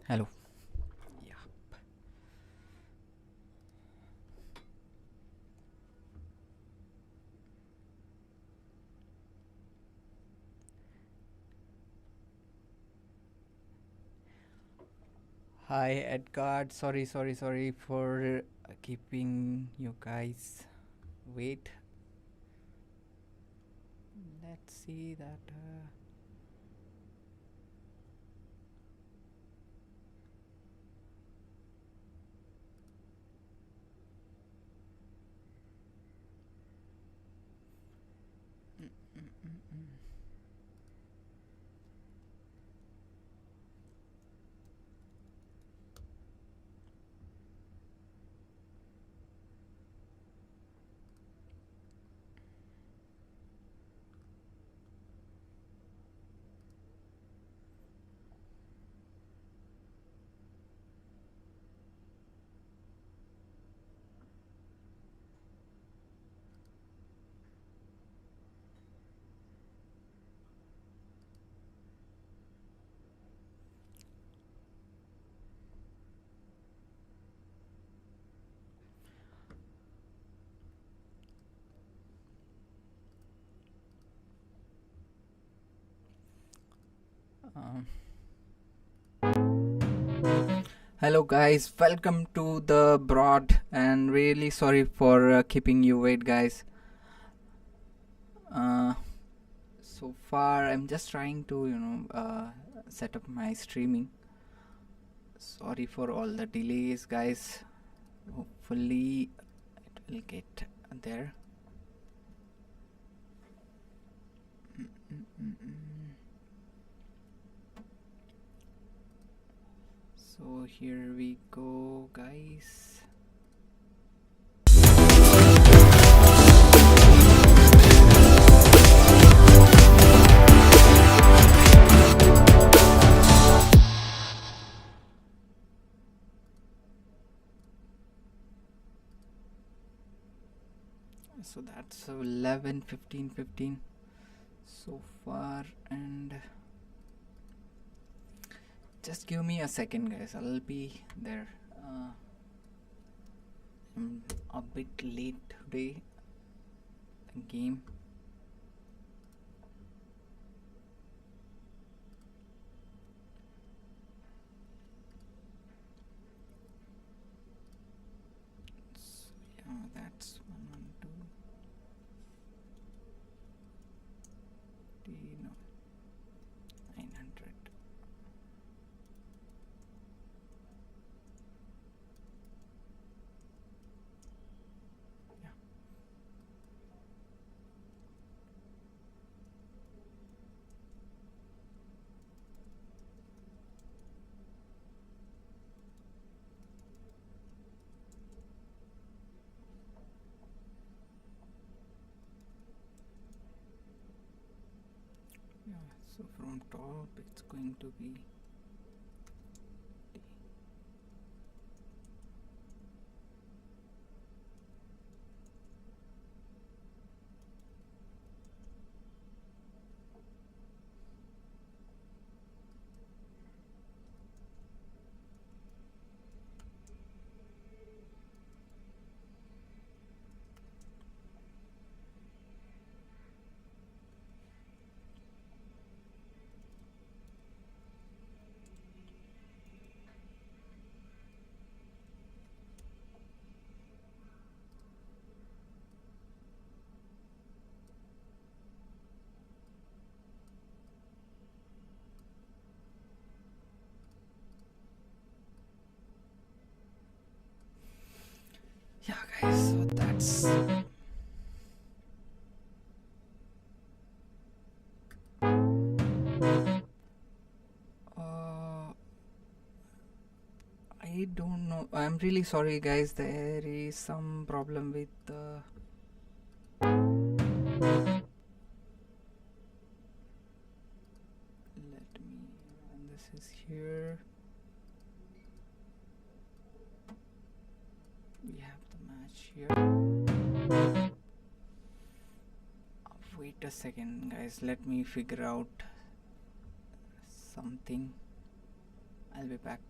Hello. Yeah. Hi, Edgard. Sorry for keeping you guys wait. Let's see that. Mm, mm, mm, mm. Um, Hello, guys. Welcome to the broad, and really sorry for keeping you wait, guys. So far, I'm just trying to, set up my streaming. Sorry for all the delays, guys. Hopefully, it will get there. So here we go, guys. So that's 11, 15, 15 so far, and just give me a second, guys. I'll be there. I'm a bit late today. The game. So yeah, that's 112. No, 900. Yeah. Yeah. So from top, it's going to be. Yeah, guys. So that's. I don't know. I'm really sorry, guys. There is some problem with the. Let me. And this is here. We have the match here. Wait a second, guys. Let me figure out something. I'll be back.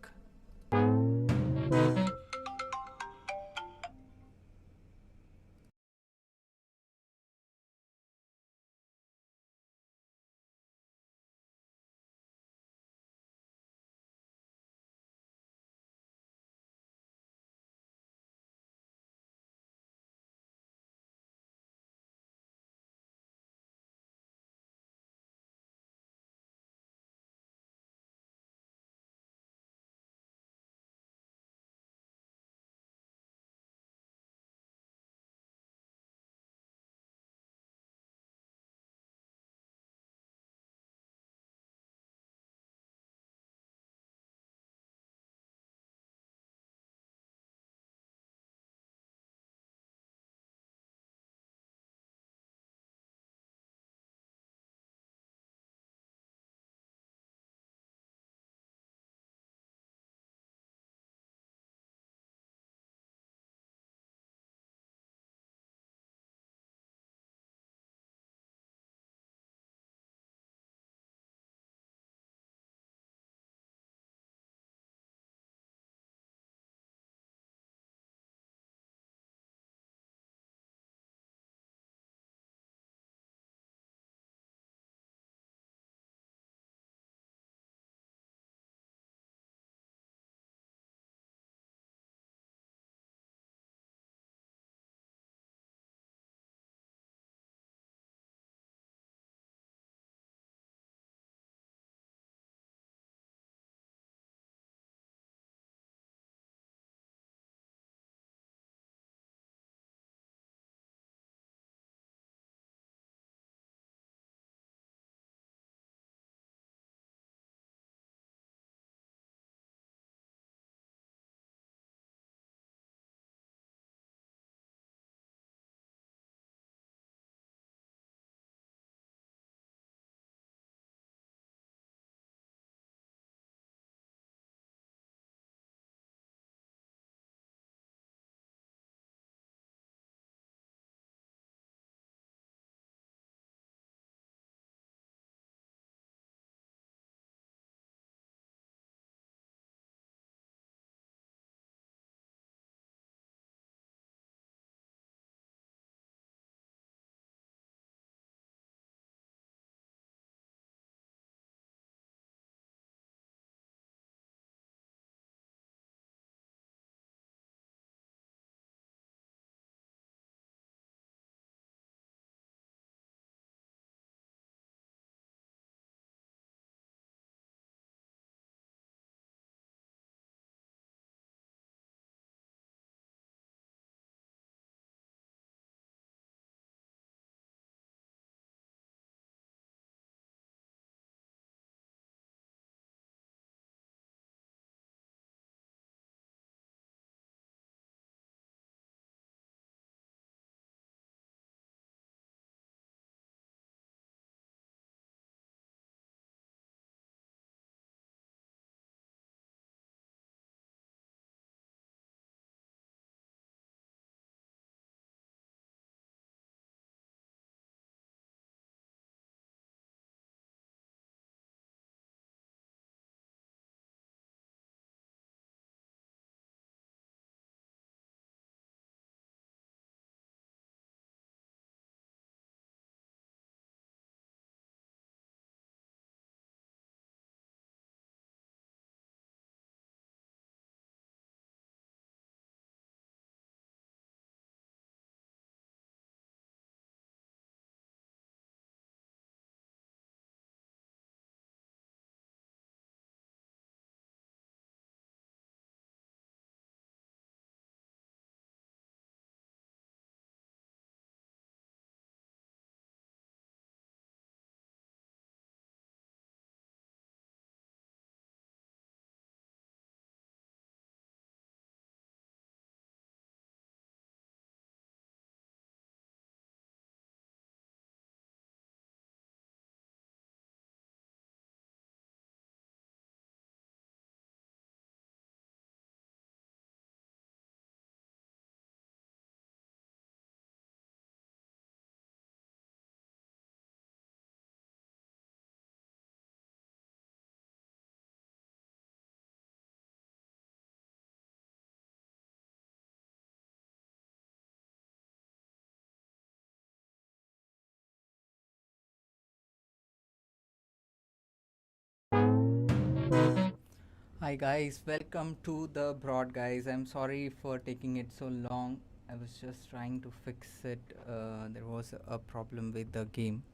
Hi guys, welcome to the broad guys. I'm sorry for taking it so long. I was just trying to fix it. There was a problem with the game.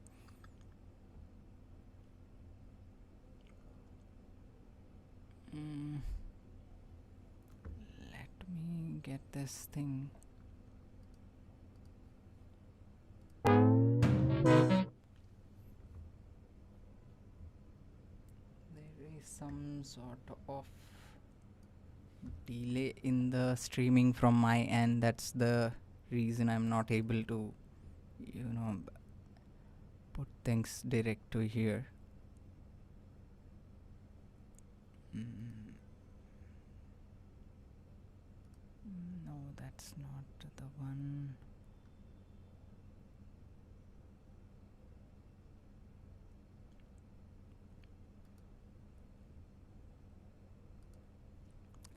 Let me get this thing. There is some sort of delay in the streaming from my end. That's the reason I'm not able to, put things direct to here. No, that's not the one.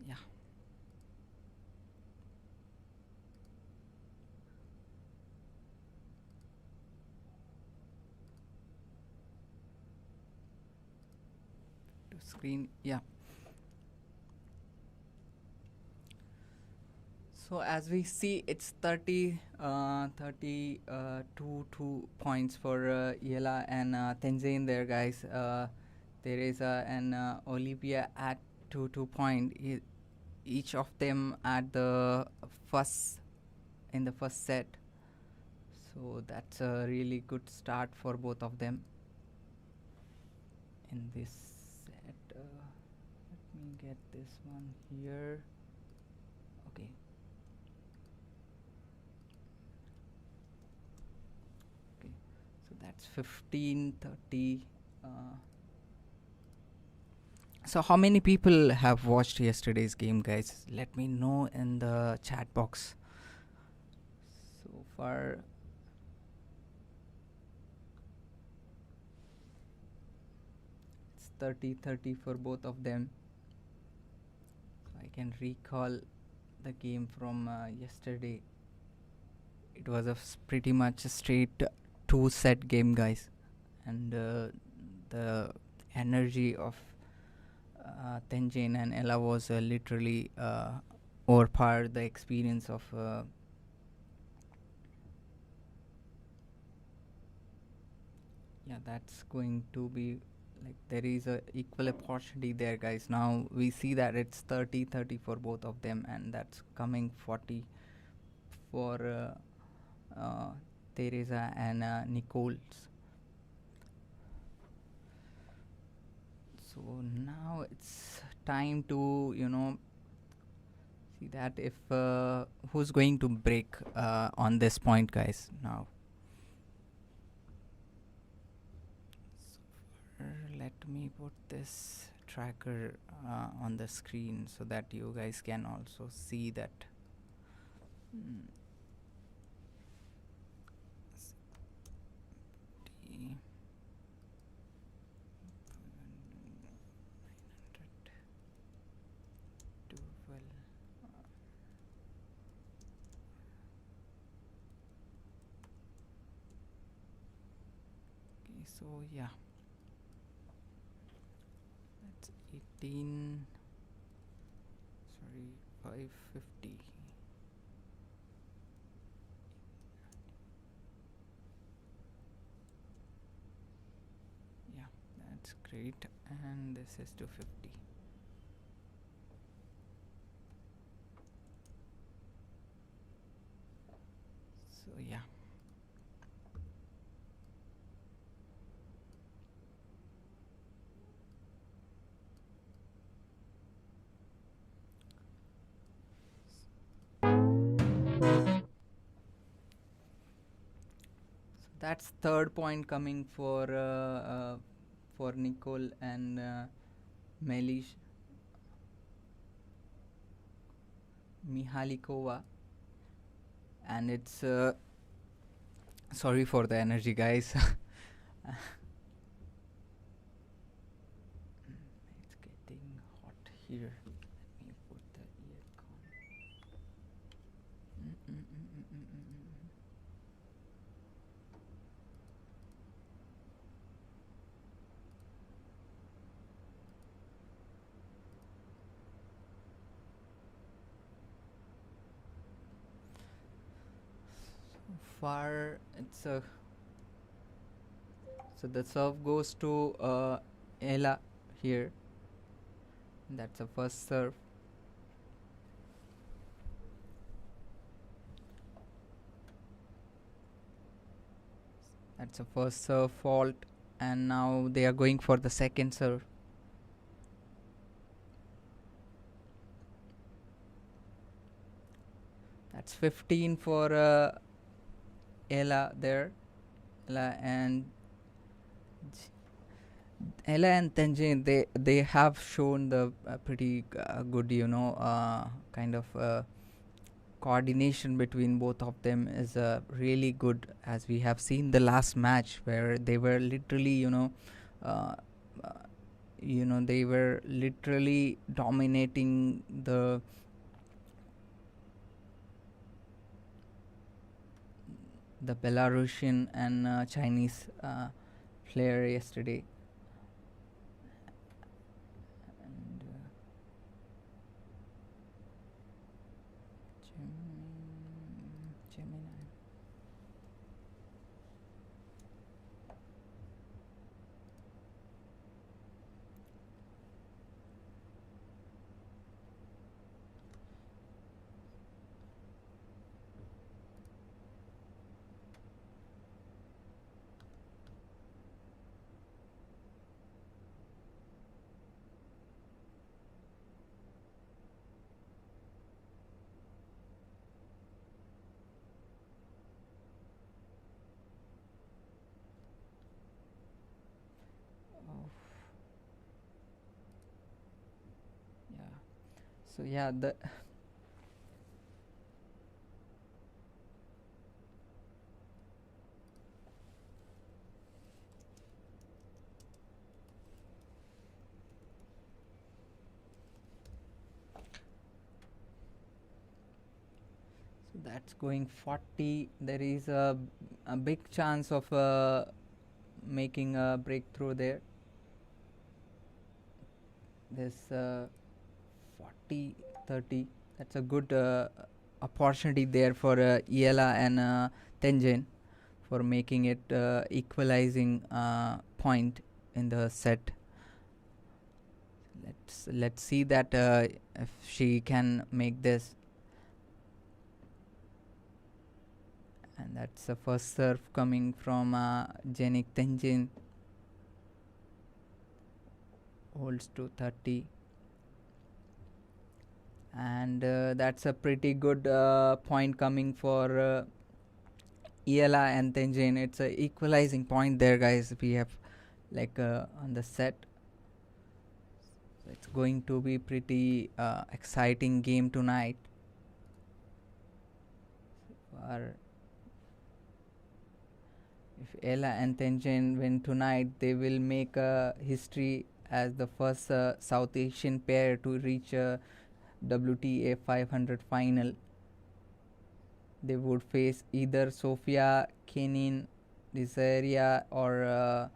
Yeah. To screen, yeah. So as we see, it's 32 points for Eala and Tjen there, guys. Tereza and Olivia at 2 point. Each of them at the first in the first set. So that's a really good start for both of them in this set. Let me get this one here. Okay. So that's 15-30. So how many people have watched yesterday's game, guys? Let me know in the chat box. So far, it's 30-30 for both of them. So I can recall the game from yesterday. It was pretty much a straight 2-set game, guys, and the energy of Tjen and Ella was literally overpowered the experience of yeah, that's going to be like there is a equal opportunity there, guys. Now we see that it's 30-30 for both of them, and that's coming 40 for Tereza and Nicholls. So now it's time to see that if who's going to break on this point, guys. Now so let me put this tracker on the screen so that you guys can also see that. So yeah, that's 18, sorry, 550. Yeah, that's great. And this is 250. So yeah. That's third point coming for Nicole and Mihalikova, and it's sorry for the energy, guys. It's getting hot here. Let me put the earcon. far it's a so the serve goes to Eala here. That's the first serve. That's the first serve fault, and now they are going for the second serve. That's 15 for Eala there. Eala and Tjen, they have shown the pretty good, kind of coordination between both of them is really good, as we have seen the last match where they were literally, uh, they were literally dominating the Belarusian and Chinese player yesterday. And Gemini. So yeah, that's going 40. There is a big chance of making a breakthrough there. There's 40-30. That's a good opportunity there for Eala and Tjen for making it equalizing point in the set. Let's see that if she can make this. And that's the first serve coming from Janice. Tjen holds to 30. And that's a pretty good point coming for Eala and Tjen. It's a equalizing point there, guys. We have on the set. So it's going to be pretty exciting game tonight. If Eala and Tjen win tonight, they will make history as the first South Asian pair to reach WTA 500 final. They would face either Sofia Kenin, Desiree or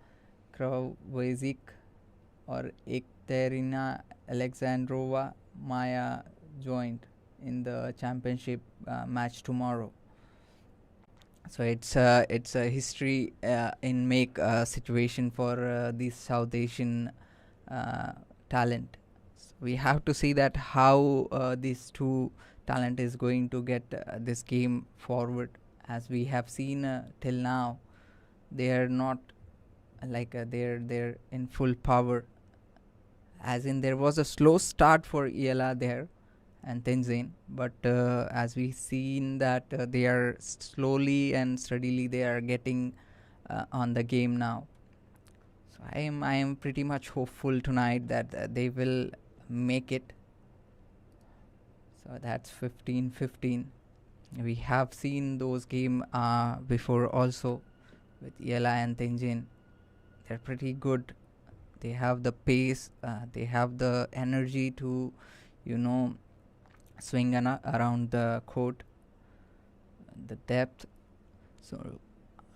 Kravozic, or Ekaterina Alexandrova Maya joined in the championship match tomorrow. So it's a history in make situation for this South Asian talent. So we have to see that how these two talent is going to get this game forward. As we have seen till now, they are not they're in full power. As in, there was a slow start for Eala there and Tjen, but as we've seen that they are slowly and steadily they are getting on the game now. So I am pretty much hopeful tonight that they will make it. So that's 15-15. We have seen those game before also with Eala and Tjen. They're pretty good. They have the pace, they have the energy to swing around the court, the depth. So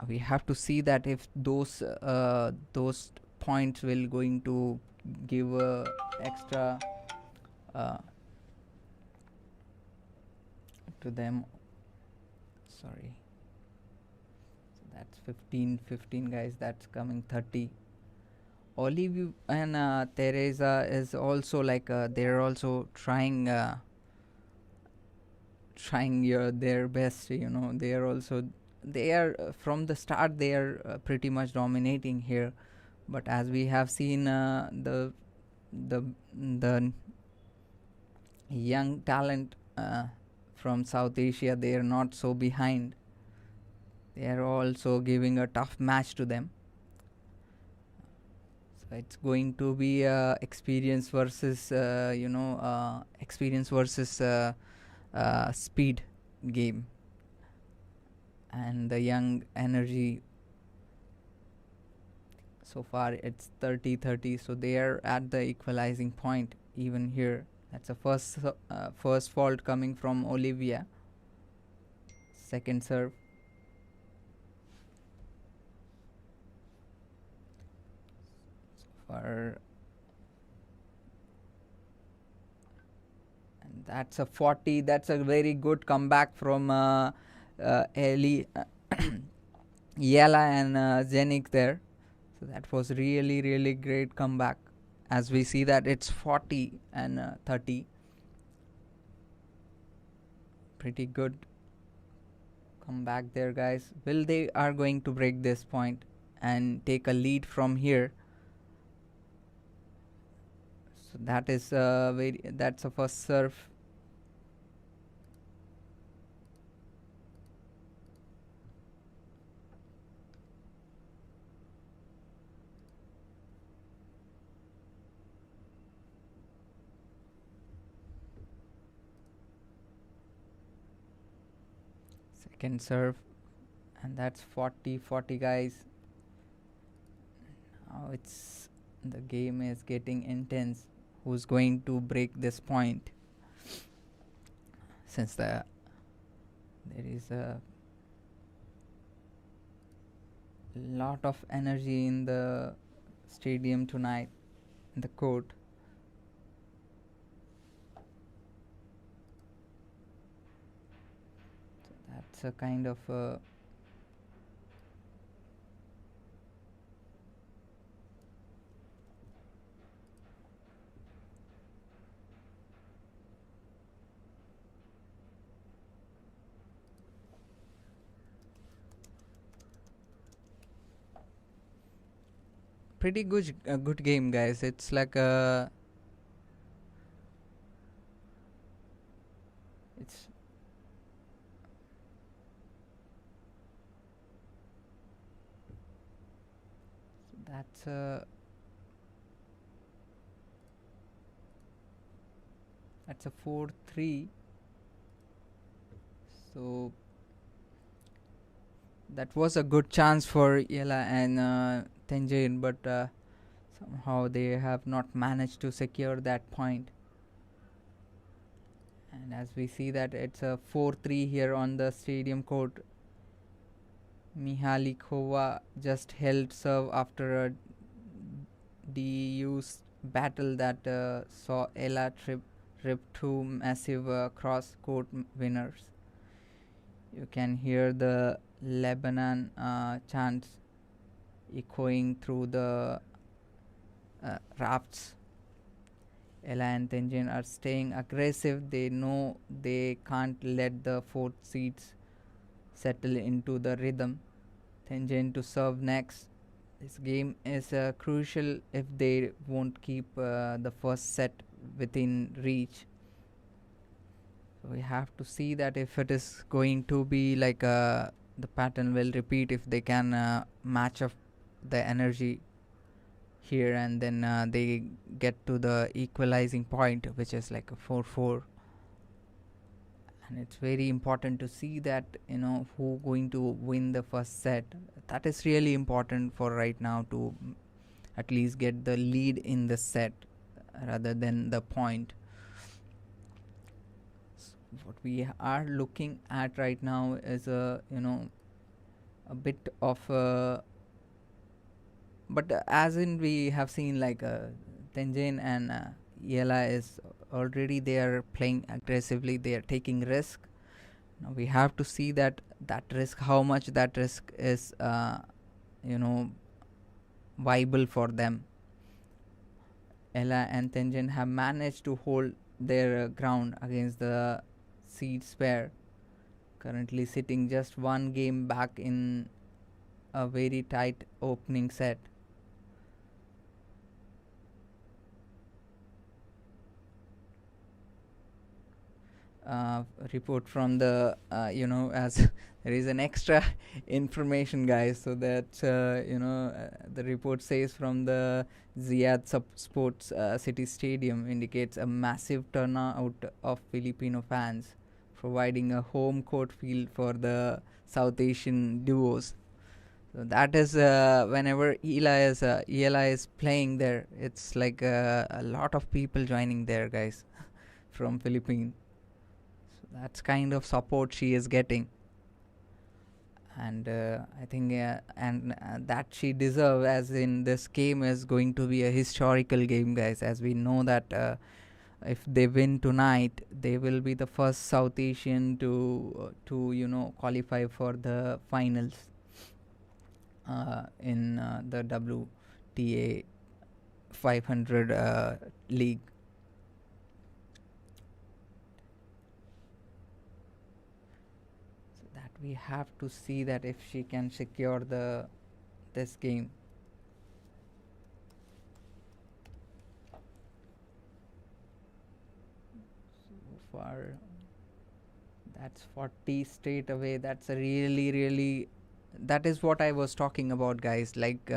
we have to see that if those points will going to give extra to them. Sorry. That's 15-15, guys. That's coming 30. Olivia and Tereza is also like they're also trying their best. They are also from the start they are pretty much dominating here, but as we have seen the young talent from South Asia, they are not so behind. They are also giving a tough match to them. So it's going to be experience versus speed game, and the young energy. So far it's 30-30, so they are at the equalizing point even here. That's a first fault coming from Olivia. Second serve. And that's a 40. That's a very good comeback from Eala and Janice there. So that was really great comeback. As we see that it's 40 and 30. Pretty good comeback there, guys. Will they are going to break this point and take a lead from here? So that is that's a first serve. Second serve, and that's 40-40, guys. Now the game is getting intense. Who's going to break this point? Since there is a lot of energy in the stadium tonight, in the court. So that's a kind of pretty good game, guys. It's like that's a 4-3. So that was a good chance for Eala and Tjen, but somehow they have not managed to secure that point. And as we see that it's a 4-3 here on the stadium court. Mihalikova just held serve after a DU's battle that saw Eala rip two massive cross-court winners. You can hear the Lebanon chants echoing through the rafts. Eala and Tjen are staying aggressive. They know they can't let the fourth seeds settle into the rhythm. Tjen to serve next. This game is crucial if they won't keep the first set within reach. So we have to see that if it is going to be like the pattern will repeat, if they can match up the energy here, and then they get to the equalizing point, which is like a 4-4. And it's very important to see that who going to win the first set. That is really important for right now, to at least get the lead in the set rather than the point. So what we are looking at right now is a bit of but as in we have seen like Tjen and Eala is already they are playing aggressively, they are taking risk. Now we have to see that that risk, how much that risk is viable for them. Eala and Tjen have managed to hold their ground against the seeds pair, currently sitting just one game back in a very tight opening set. Report from the as there is an extra information, guys, so that the report says from the Ziyad Sports City Stadium indicates a massive turnout of Filipino fans, providing a home court field for the South Asian duos. So that is whenever Eala is playing there, it's like a lot of people joining there, guys, from Philippines. That's kind of support she is getting, and I think that she deserves, as in this game is going to be a historical game, guys, as we know that if they win tonight, they will be the first South Asian to qualify for the finals in the WTA 500 league. We have to see that if she can secure this game. So far, that's 40 straight away. That's a really that is what I was talking about, guys. Like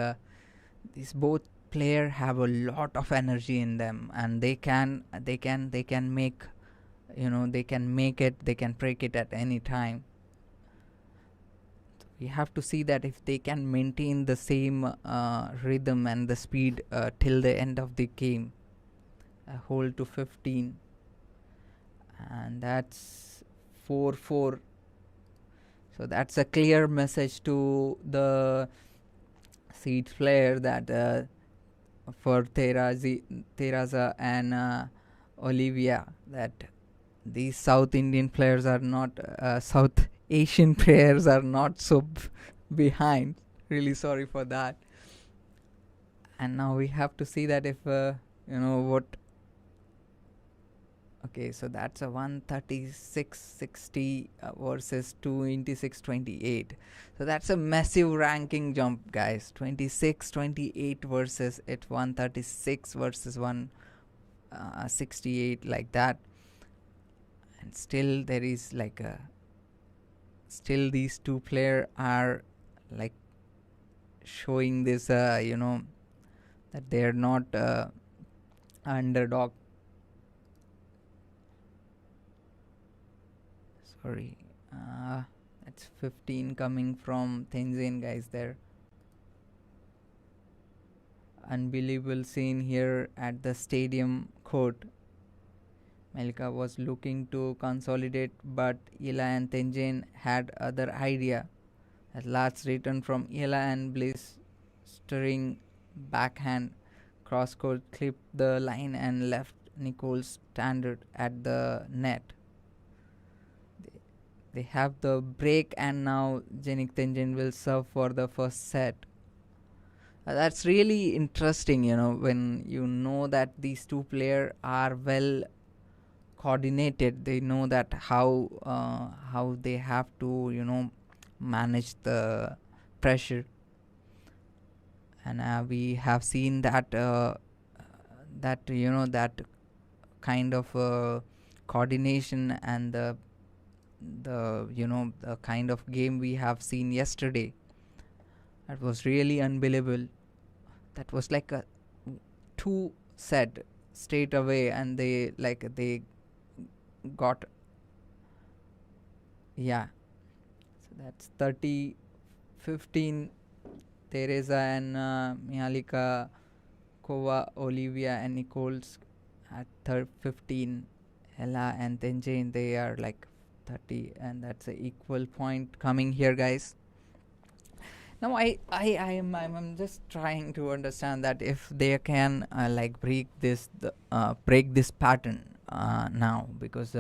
these both players have a lot of energy in them, and they can make they can make it, they can break it at any time. We have to see that if they can maintain the same rhythm and the speed till the end of the game. A hole to 15, and that's 4-4. So that's a clear message to the seed player that for Tereza and Olivia, that these South Indian players are not South Asian players are not so behind. Really sorry for that. And now we have to see that if what. Okay, so that's a 136.60 versus 226.28. So that's a massive ranking jump, guys. 26.28 versus 136 versus 168, like that. And still there is like a. Still these two players are like showing this that they are not underdog. Sorry, that's 15 coming from Tjen, guys. There, unbelievable scene here at the stadium court. Mihalikova was looking to consolidate, but Eala and Tjen had other idea. At last return from Eala and blistering backhand cross court clipped the line and left Nicholls standard at the net. They have the break, and now Janice Tjen will serve for the first set. That's really interesting, when you know that these two players are well coordinated. They know that how they have to manage the pressure, and we have seen that that kind of coordination and the kind of game we have seen yesterday. That was really unbelievable. That was like a 2 set straight away, and they got, so that's 30-15. Tereza and Mihalikova, Olivia and Nicholls at 15. Eala and Tjen, they are like 30, and that's an equal point coming here, guys. Now I'm just trying to understand that if they can break this pattern now, because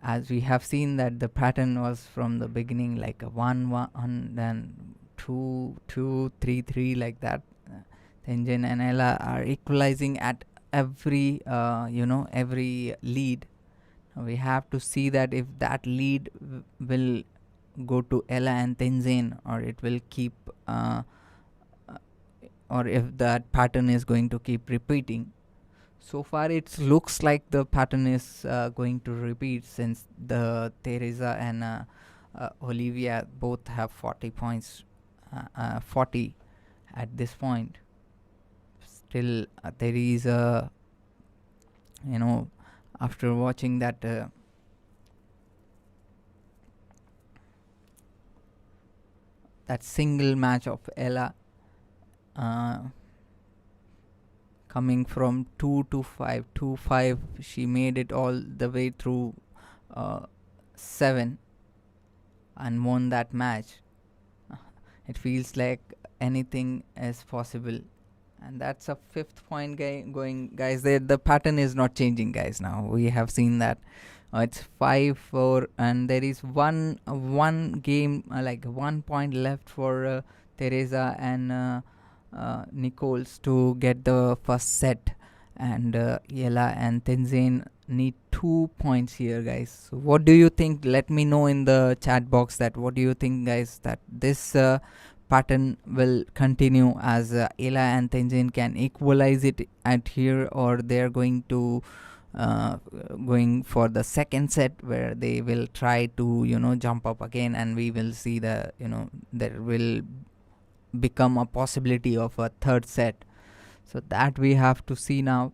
as we have seen that the pattern was from the beginning like a 1-1, then 2-2, 3-3, like that. Tjen and Eala are equalizing at every every lead. We have to see that if that lead will go to Eala and Tjen, or it will keep or if that pattern is going to keep repeating. So far it looks like the pattern is going to repeat, since the Tereza and Olivia both have 40 points, 40 at this point. Still there is a after watching that that single match of Eala coming from 2 to 5 to 5, she made it all the way through 7 and won that match. It feels like anything is possible. And that's a 5th point going, guys. The pattern is not changing, guys. Now we have seen that it's 5-4, and there is one game, like 1 point left for Tereza and Nicholls to get the first set, and Eala and Tjen need 2 points here, guys. So what do you think? Let me know in the chat box that what do you think, guys, that this pattern will continue as Eala and Tjen can equalize it at here, or they're going to going for the second set where they will try to jump up again, and we will see the there will become a possibility of a third set. So that we have to see now.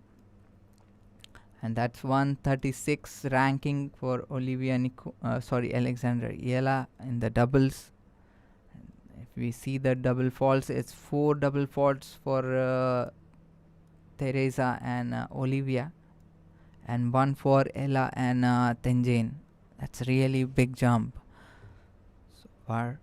And that's 136 ranking for Olivia Alexandra Eala in the doubles. If we see the double faults, it's 4 double faults for Tereza and Olivia, and 1 for Eala and Tjen. That's really big jump so far.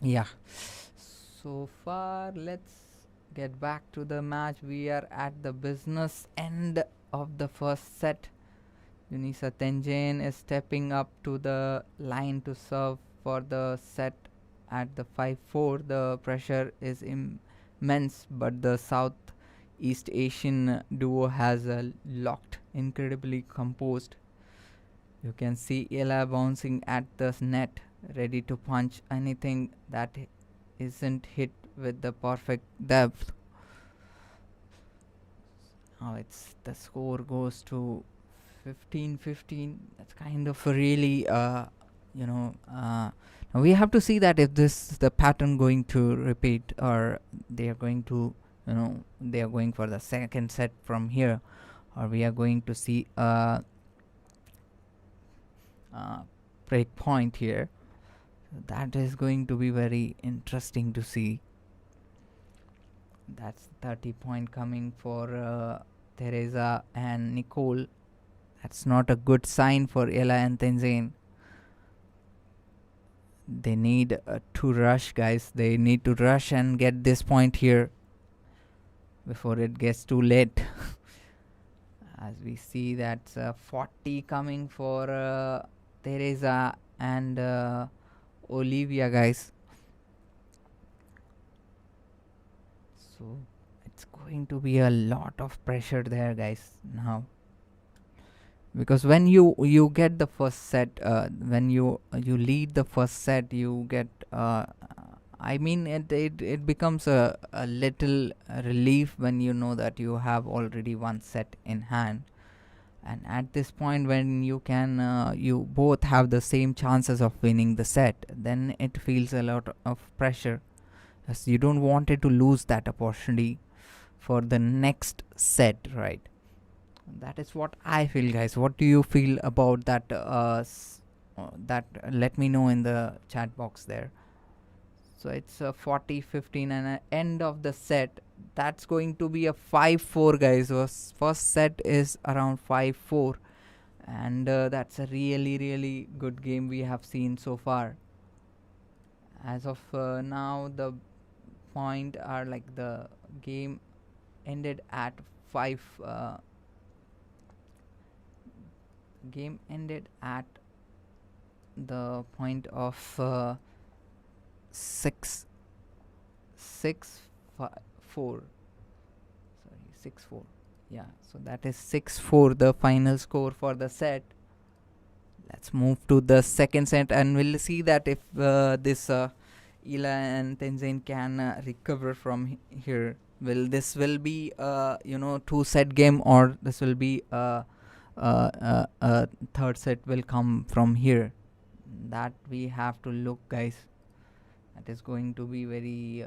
Yeah, so far let's get back to the match. We are at the business end of the first set. Unisa Tjen is stepping up to the line to serve for the set at the 5-4. The pressure is immense, but the Southeast Asian duo has locked, incredibly composed. You can see Eala bouncing at the net, ready to punch anything that isn't hit with the perfect depth. Now the score goes to 15-15. That's kind of a really now we have to see that if the pattern going to repeat, or they are going to they are going for the second set from here, or we are going to see a break point here. That is going to be very interesting to see. That's 30 point coming for Tereza and Nicole. That's not a good sign for Eala and Tjen. They need to rush, guys. They need to rush and get this point here before it gets too late. As we see that's 40 coming for Tereza and Olivia, guys. So it's going to be a lot of pressure there, guys, now, because when you get the first set, when you lead the first set, you get I mean it becomes a little relief when you know that you have already one set in hand, And at this point, when you both have the same chances of winning the set, then it feels a lot of pressure, as you don't want it to lose that opportunity for the next set, right? That is what I feel, guys. What do you feel about that? Let me know in the chat box there. So it's a 40-15 and an end of the set. That's going to be a 5-4, guys. First set is around 5-4, and that's a really good game we have seen so far. As of now, the point are like the game ended at 5. Game ended at the point of 6 4. Sorry, 6-4. Yeah, so that is 6-4, the final score for the set. Let's move to the second set, and we'll see that if this Eala and Tjen can recover from here. This will be a 2-set game, or this will be a third set will come from here. That we have to look, guys. That is going to be very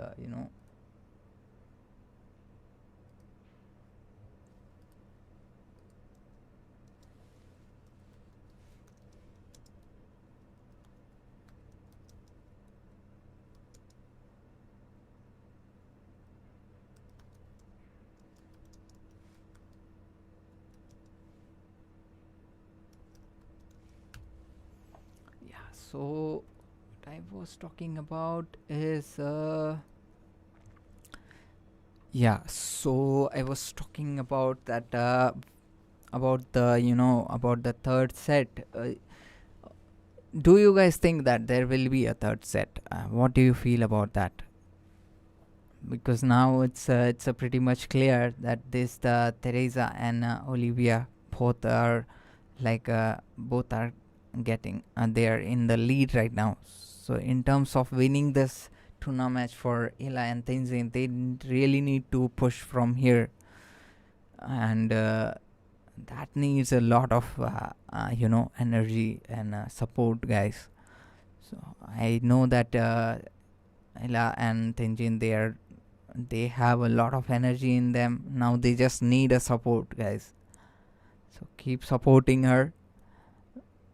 so what I was talking about is so I was talking about that about the third set. Do you guys think that there will be a third set? What do you feel about that? Because now it's a pretty much clear that this Tereza and Olivia both are getting they are in the lead right now. So in terms of winning this tuna match for Eala and Tjen, they really need to push from here, and that needs a lot of energy and support, guys. So I know that Eala and Tjen, they have a lot of energy in them. Now they just need a support, guys. So keep supporting her.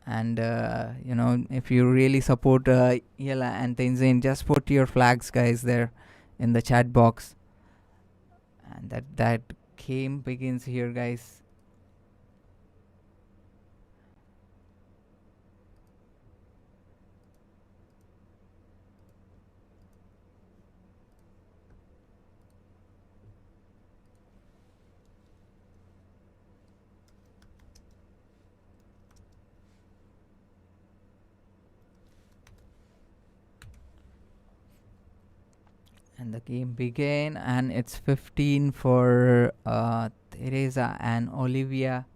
And if you really support Eala and Tjen, just put your flags, guys, there in the chat box. And that game begins here, guys. And the game began, and it's 15 for Tereza and Olivia.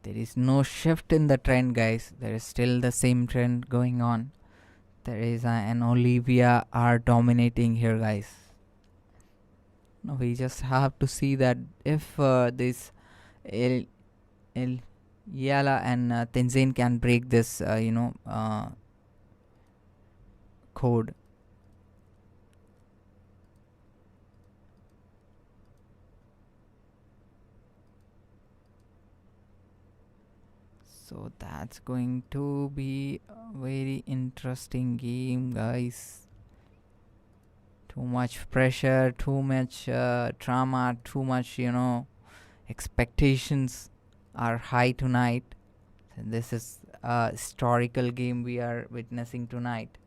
There is no shift in the trend, guys. There is still the same trend going on. Tereza and Olivia are dominating here, guys. Now we just have to see that if this Eala and Tjen can break this code. So that's going to be a very interesting game, guys. Too much pressure, too much drama, too much expectations are high tonight. This is a historical game we are witnessing tonight.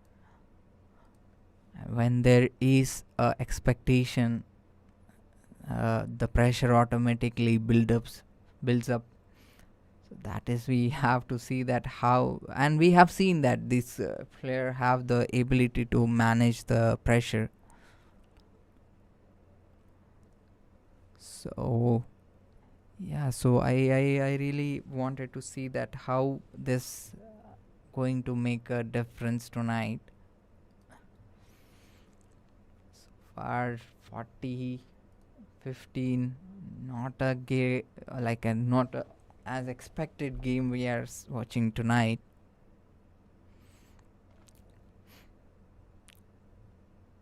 When there is a expectation, the pressure automatically builds up. So that is, we have to see that how, and we have seen that this player have the ability to manage the pressure. So yeah, so I really wanted to see that how this going to make a difference tonight. So far 40-15, not a as expected game we are watching tonight.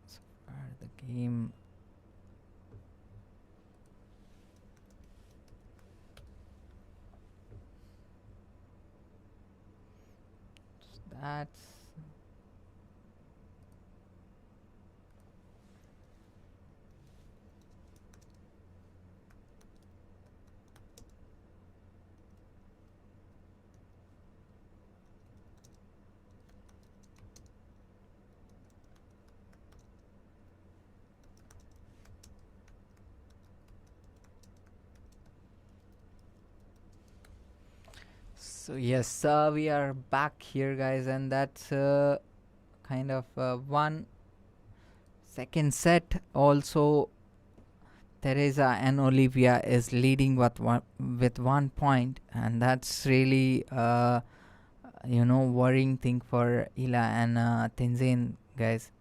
So far the game. That's so yes, we are back here, guys, and that's kind of one second set. Also, Tereza and Olivia is leading with one point, and that's really worrying thing for Eala and Tjen, guys.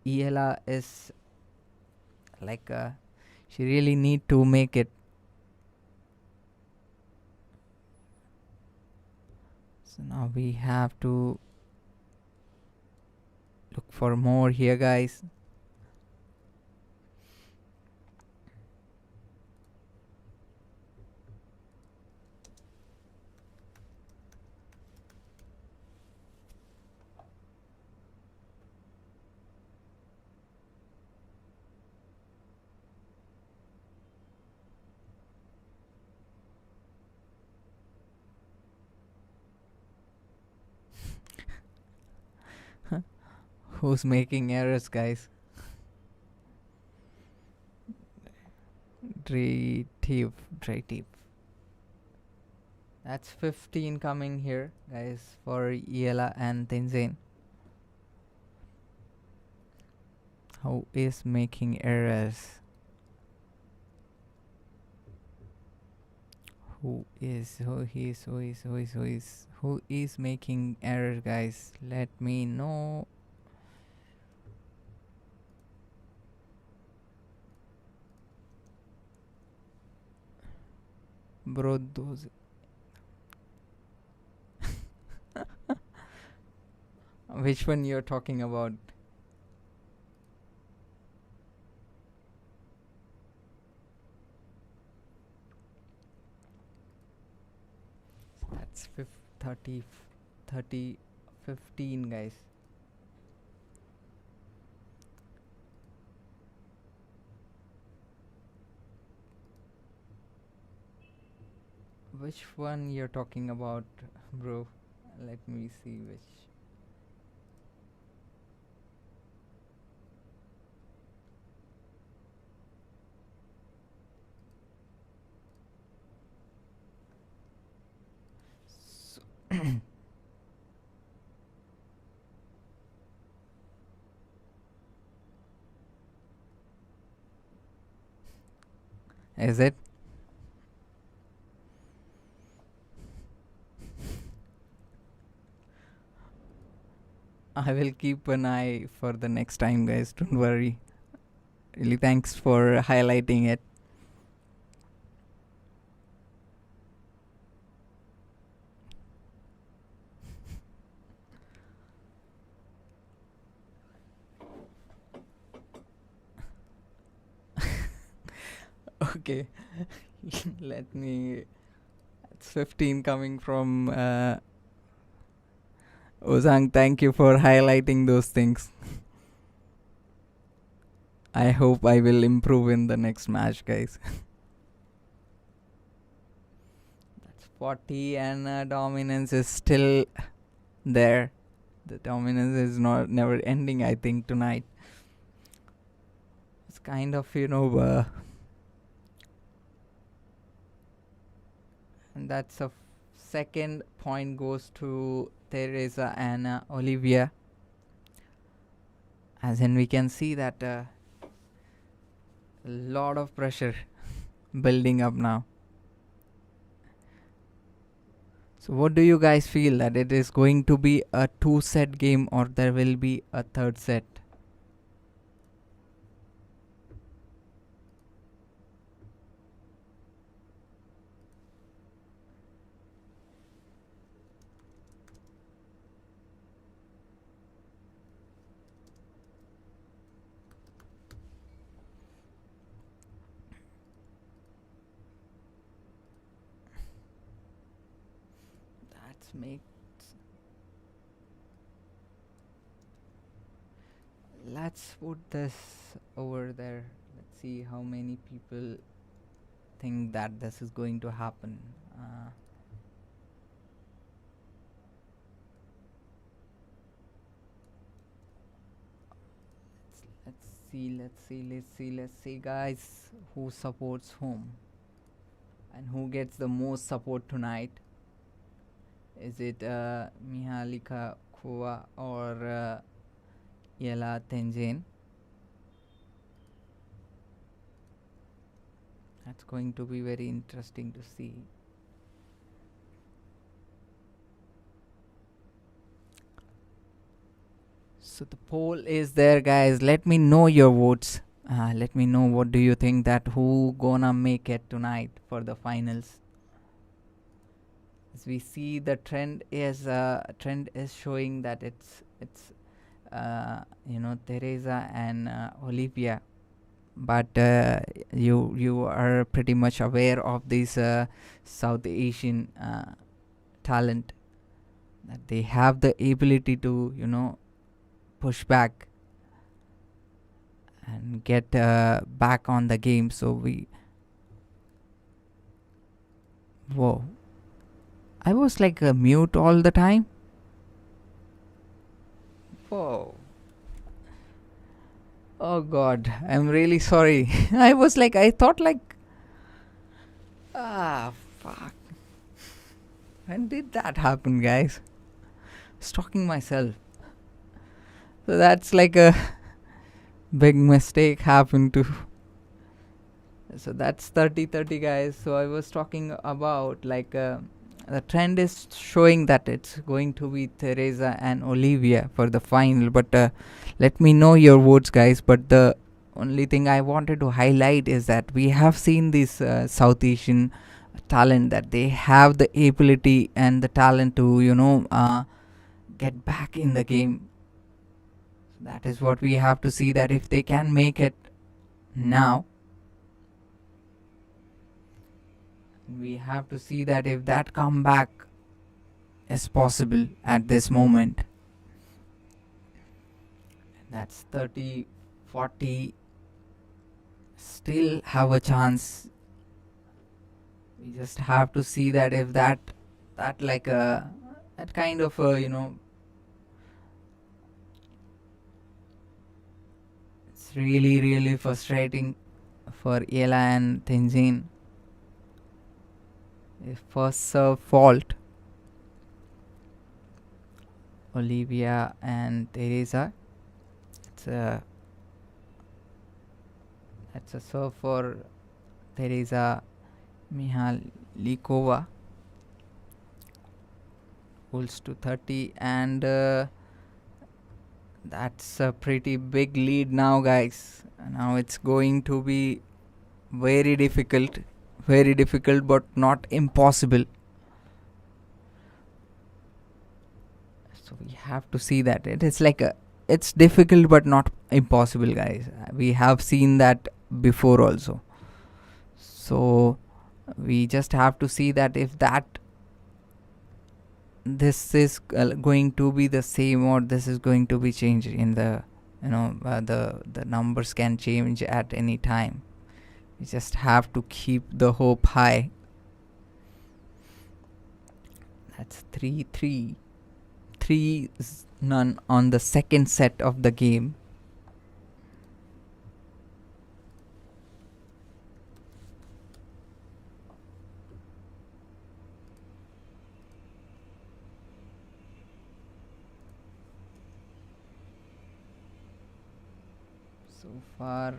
Eala is like she really need to make it. So now we have to look for more here, guys. Who's making errors, guys? Dreative. That's 15 coming here, guys, for Eala and Tjen. Who is making errors? Who is making errors, guys? Let me know. Bro, those which one you're talking about? That's 15, guys. Which one you're talking about, bro? Let me see which. Is it? I will keep an eye for the next time, guys. Don't worry. Really, thanks for highlighting it. Okay. Let me. It's 15 coming from Ozang. Thank you for highlighting those things. I hope I will improve in the next match, guys. That's 40, and dominance is still there. The dominance is never ending, I think, tonight. It's kind of, and that's a second point goes to Tereza and Olivia. As in, we can see that a lot of pressure building up now. So what do you guys feel, that it is going to be a 2-set game or there will be a third set? let's put this over there. Let's see how many people think that this is going to happen. Let's see, guys, who supports whom and who gets the most support tonight. Is it Mihalikova or Eala Tjen? That's going to be very interesting to see. So the poll is there, guys. Let me know your votes. Let me know what do you think that who gonna make it tonight for the finals. As we see, the trend is showing that it's Tereza and Olivia, but you are pretty much aware of this South Asian talent, that they have the ability to push back and get back on the game. So whoa, I was like mute all the time. Whoa. Oh god, I'm really sorry. I thought fuck. When did that happen, guys? Stalking myself. So that's like a big mistake happened to. So that's 30-30, guys. So I was talking about the trend is showing that it's going to be Tereza and Olivia for the final. But let me know your votes, guys. But the only thing I wanted to highlight is that we have seen this South Asian talent, that they have the ability and the talent to get back in the game. That is what we have to see, that if they can make it now, we have to see that if that comeback is possible at this moment. That's 30-40. Still have a chance. We just have to see that if that kind of it's really frustrating for Eala and Tjen. First serve fault. Olivia and Tereza. That's a serve for Tereza. Mihalikova pulls to 30, and that's a pretty big lead now, guys. Now it's going to be very difficult, but not impossible. So we have to see that it's difficult but not impossible, guys. We have seen that before also. So we just have to see that if this is going to be the same, or this is going to be changed in the the numbers can change at any time. We just have to keep the hope high. That's 3-3. 3-0 on the second set of the game. So far,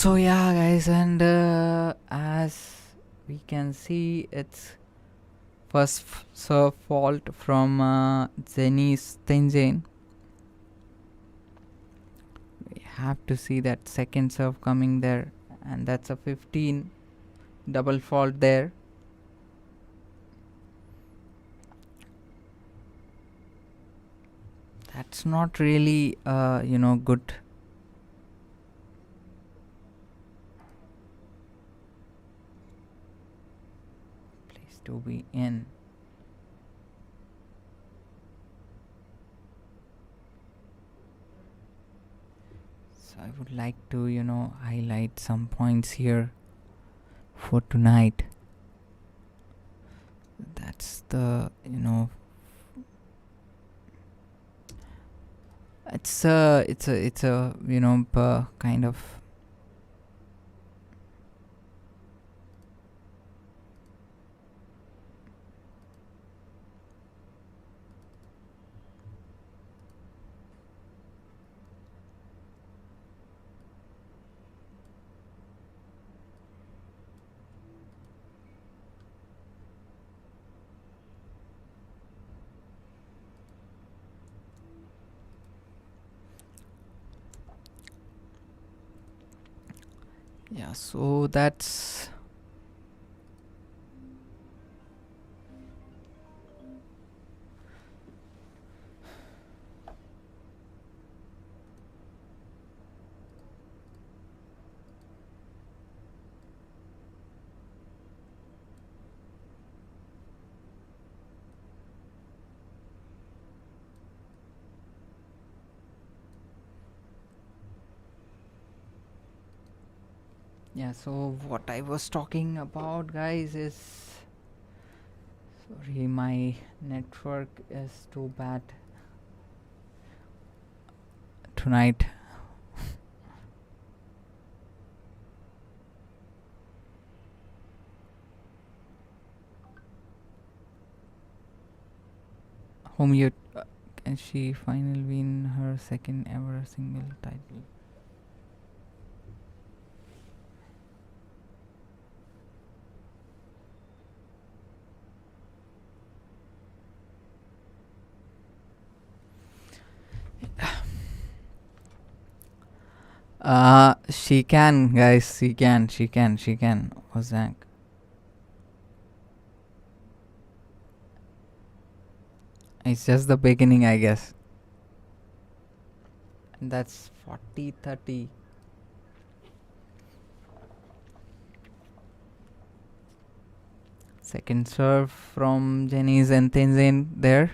So yeah, guys, and as we can see, it's first serve fault from Janice Tjen. We have to see that second serve coming there, and that's a 15 double fault there. That's not really good. Place to be in. So I would like to highlight some points here for tonight. That's the it's a kind of yeah, so that's yeah, so what I was talking about, guys, is sorry, my network is too bad tonight. Whom you can she finally win her second ever single title? She can, guys. She can. Ozank. It's just the beginning, I guess. And that's 40-30. Second serve from Janice and Tjen there.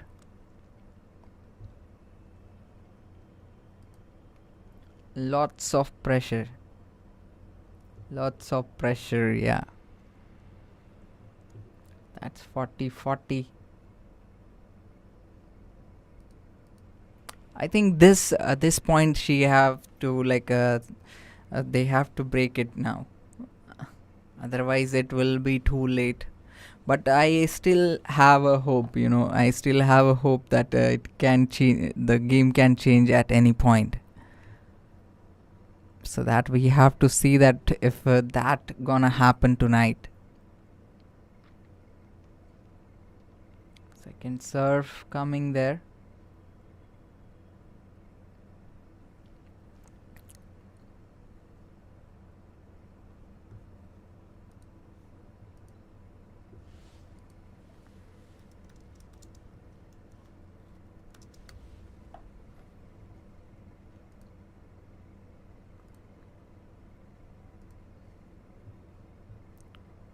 Lots of pressure, yeah. That's 40-40. I think this at this point she have to they have to break it now, otherwise it will be too late. But I still have a hope, I still have a hope that it can change, the game can change at any point. So that we have to see that if that gonna happen tonight. Second serve coming there.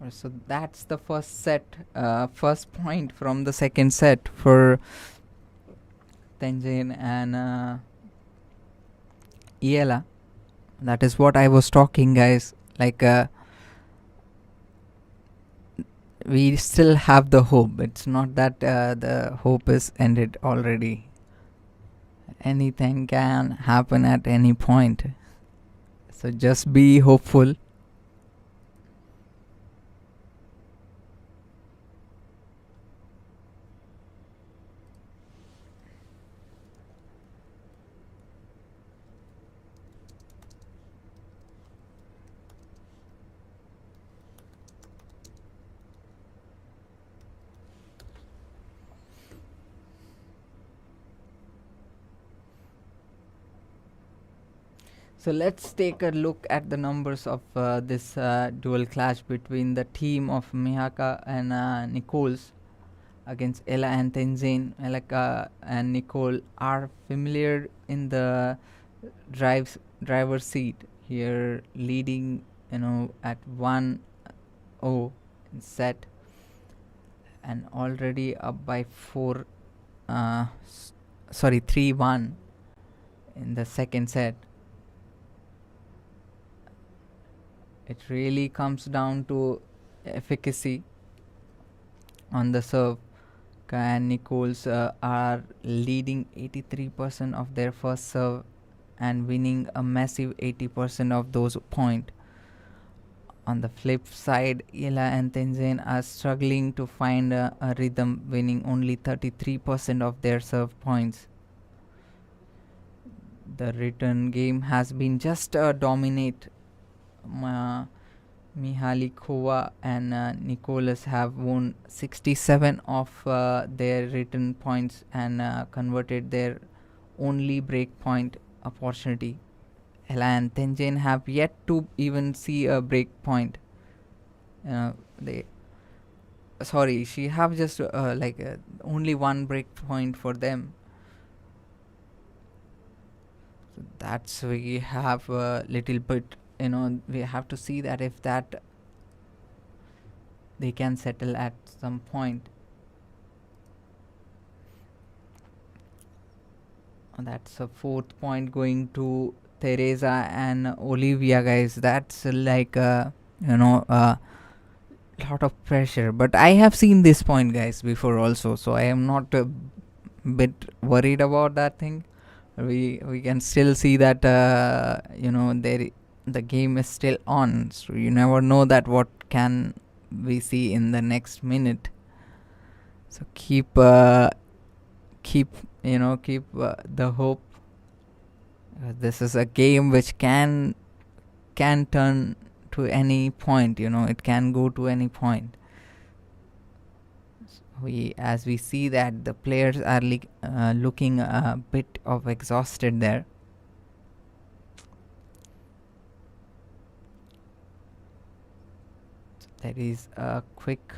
So that's the first point from the second set for Tjen and Eala. That is what I was talking, guys. We still have the hope. It's not that the hope is ended already. Anything can happen at any point. So just be hopeful. So let's take a look at the numbers of this dual clash between the team of Mihaka and Nicholls against Ella and Tjen. Ella and Nicole are familiar in the driver's seat here, leading at 1-0 in set, and already up by 3-1 in the second set. It really comes down to efficacy on the serve, and Nicholls are leading 83% of their first serve and winning a massive 80% of those points. On the flip side, Eala and Tjen are struggling to find a rhythm, winning only 33% of their serve points. The return game has been just dominate. Mihalikova and Nicholls have won 67 of their return points and converted their only break point opportunity. Ella and Tjen have yet to even see a break point. She have just only one break point for them. So that's we have a little bit. We have to see that if that they can settle at some point. That's a fourth point going to Tereza and Olivia, guys. That's like a lot of pressure. But I have seen this point, guys, before also, so I am not a bit worried about that thing. We can still see that the game is still on, so you never know that what can we see in the next minute. So keep the hope. This is a game which can turn to any point. It can go to any point. As we see that the players are looking a bit of exhausted there. So there is a quick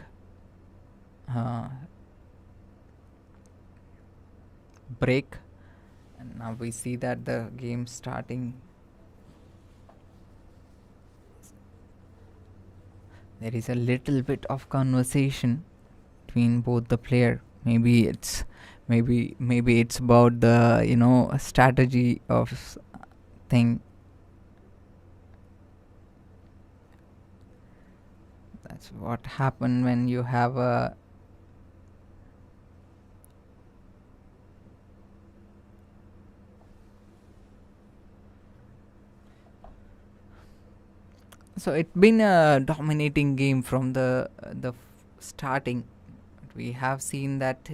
break, and now we see that the game starting. There is a little bit of conversation between both the player. Maybe it's about the strategy of thing. That's what happen when you have a so it's been a dominating game from the starting. We have seen that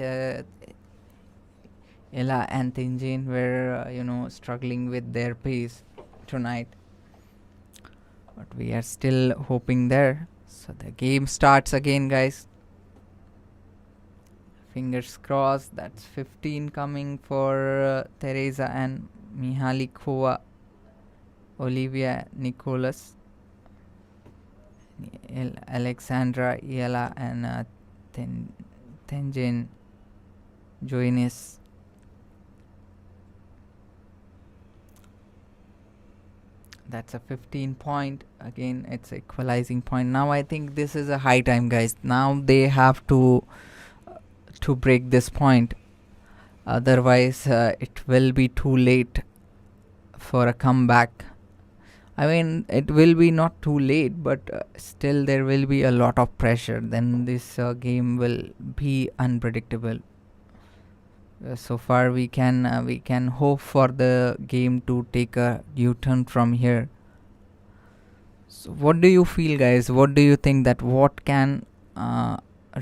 Ella and Tjen were struggling with their pace tonight, but we are still hoping there. So the game starts again, guys. Fingers crossed. That's 15 coming for Tereza and Mihalikova, Olivia, Nicholls, Alexandra Eala and Tjen, Janice. That's a 15 point. Again, it's equalizing point. Now I think this is a high time, guys. Now they have to break this point. Otherwise, it will be too late for a comeback. I mean, it will be not too late, but still there will be a lot of pressure. Then this game will be unpredictable. So far, we can hope for the game to take a U-turn from here. So what do you feel, guys? What do you think that what can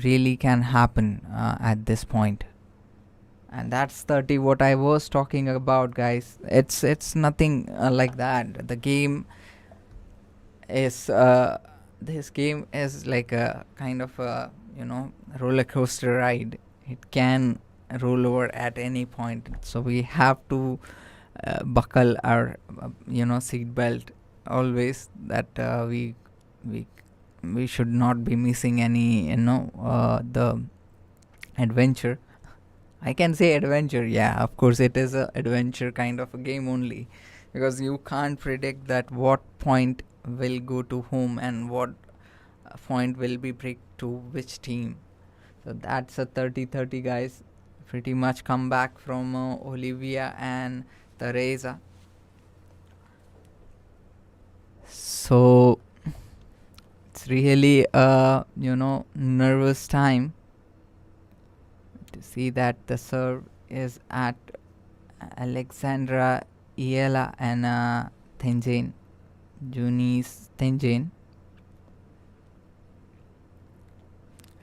really can happen at this point? And that's 30 what I was talking about, guys. It's nothing like that. The game is this game is like a kind of a roller coaster ride. It can roll over at any point, so we have to buckle our seat belt always, that we we should not be missing any the adventure. I can say adventure, yeah, of course it is a adventure kind of a game only, because you can't predict that what point will go to whom and what point will be break to which team. So that's a 30-30, guys. Pretty much comeback from Olivia and Tereza. So it's really a nervous time to see that the serve is at Alexandra Eala and Tjen, Janice Tjen.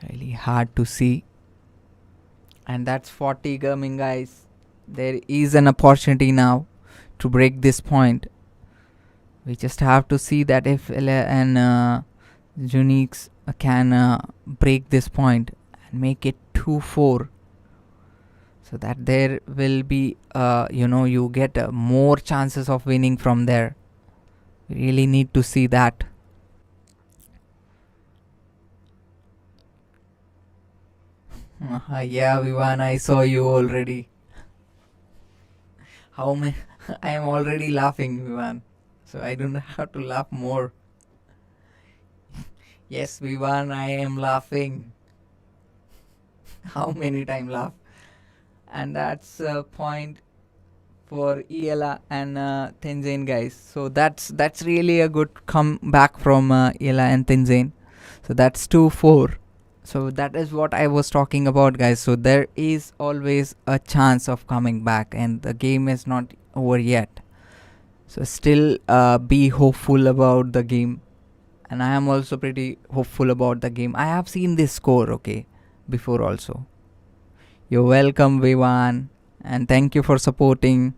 Really hard to see. And that's 40 coming, guys. There is an opportunity now to break this point. We just have to see that if Ella and Janice can break this point and make it 2-4, so that there will be you get more chances of winning from there. We really need to see that. Yeah, Vivan, I saw you already. How many? I am already laughing, Vivan, so I don't have to laugh more. Yes, Vivan, I am laughing. How many times laugh? And that's a point for Eala and Tjen, guys. So that's really a good comeback from Eala and Tjen. So that's 2-4. So that is what I was talking about, guys. So there is always a chance of coming back, and the game is not over yet. So still be hopeful about the game. And I am also pretty hopeful about the game. I have seen this score, okay, before also. You're welcome, Vivan, and thank you for supporting.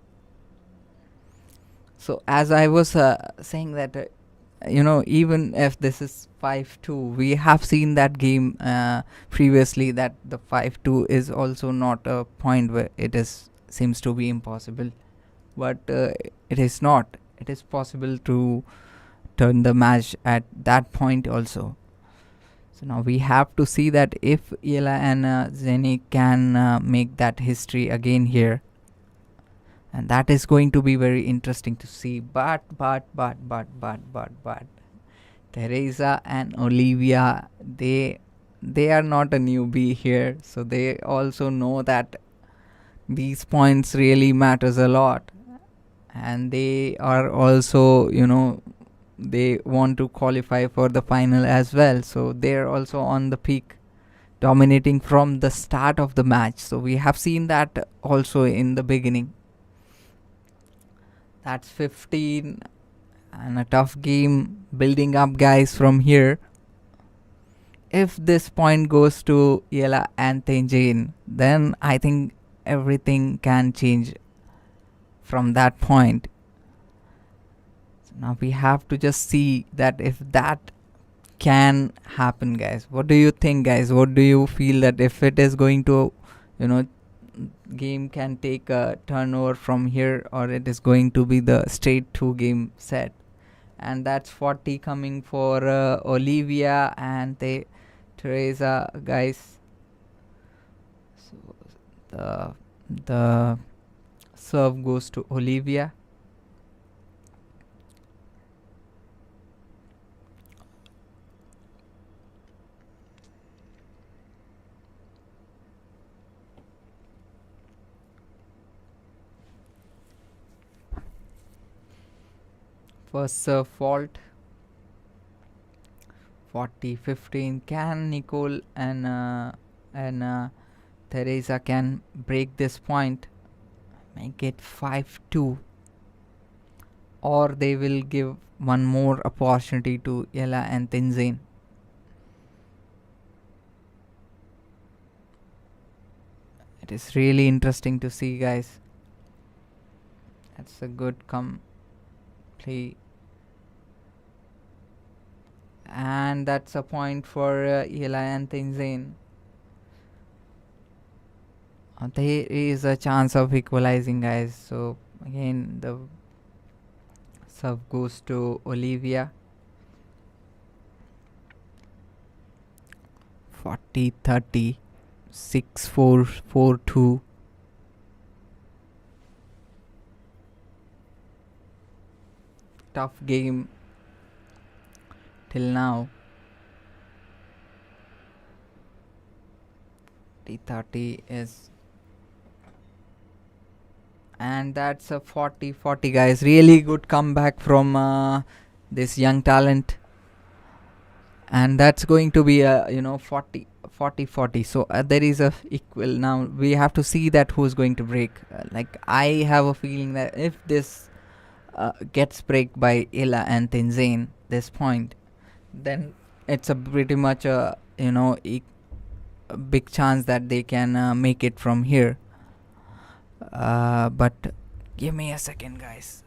So as I was saying that, even if this is 5-2, we have seen that game previously, that the 5-2 is also not a point where it is seems to be impossible, but it is not. It is possible to turn the match at that point also. So now we have to see that if Eala and Zeni can make that history again here, and that is going to be very interesting to see. But Tereza and Olivia, they are not a newbie here, so they also know that these points really matters a lot, and they are also they want to qualify for the final as well. So they're also on the peak, dominating from the start of the match. So we have seen that also in the beginning. That's 15 and a tough game building up, guys, from here. If this point goes to Eala and Tjen, then I think everything can change from that point. So now we have to just see that if that can happen, guys. What do you think, guys? What do you feel that if it is going to, game can take a turnover from here, or it is going to be the straight 2-game set? And that's 40 coming for Olivia and Tereza, guys. So the serve goes to Olivia. First serve fault. 40-15. Can Nicholls and Tereza can break this point, make it 5-2, or they will give one more opportunity to Eala and Tjen? It is really interesting to see, guys. That's a good play. And that's a point for Eala and Tjen. There is a chance of equalizing, guys. So Again, the serve goes to Olivia. 40-30, 6-4, 4-2. Tough game till now. 30 is, and that's a 40-40, guys. Really good comeback from this young talent, and that's going to be a 40-40. So there is a equal. Now we have to see that who's going to break. Like, I have a feeling that if this gets break by Eala and Tjen this point, then it's a pretty much a a big chance that they can make it from here. But give me a second, guys.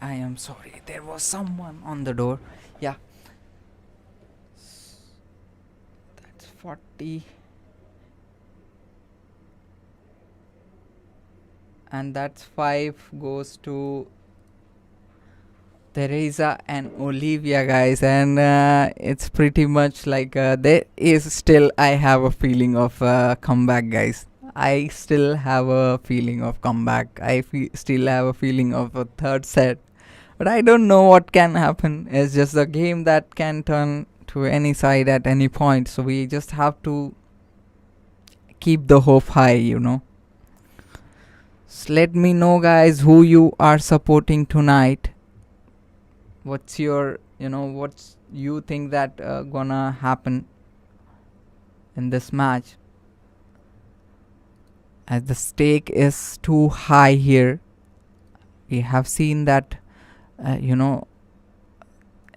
I am sorry. There was someone on the door. Yeah. That's 40. And that's 5 goes to Tereza and Olivia, guys. And it's pretty much like there is still, I have a feeling of comeback, guys. I still have a feeling of comeback. Still have a feeling of a third set. But I don't know what can happen. It's just a game that can turn to any side at any point. So we just have to keep the hope high, So let me know, guys, who you are supporting tonight. What's your, what's you think that gonna happen in this match? As the stake is too high here. We have seen that,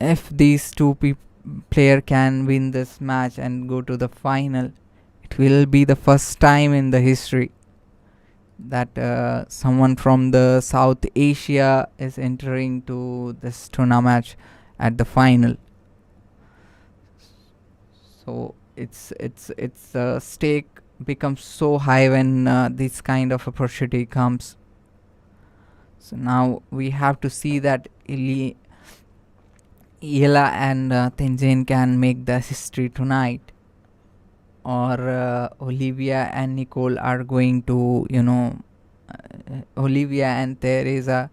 if these two player can win this match and go to the final, it will be the first time in the history that someone from the South Asia is entering to this tournament at the final. So it's stake becomes so high when this kind of opportunity comes. So now we have to see that Eala and Tjen can make the history tonight, or Olivia and Nicholls are going to, Olivia and Tereza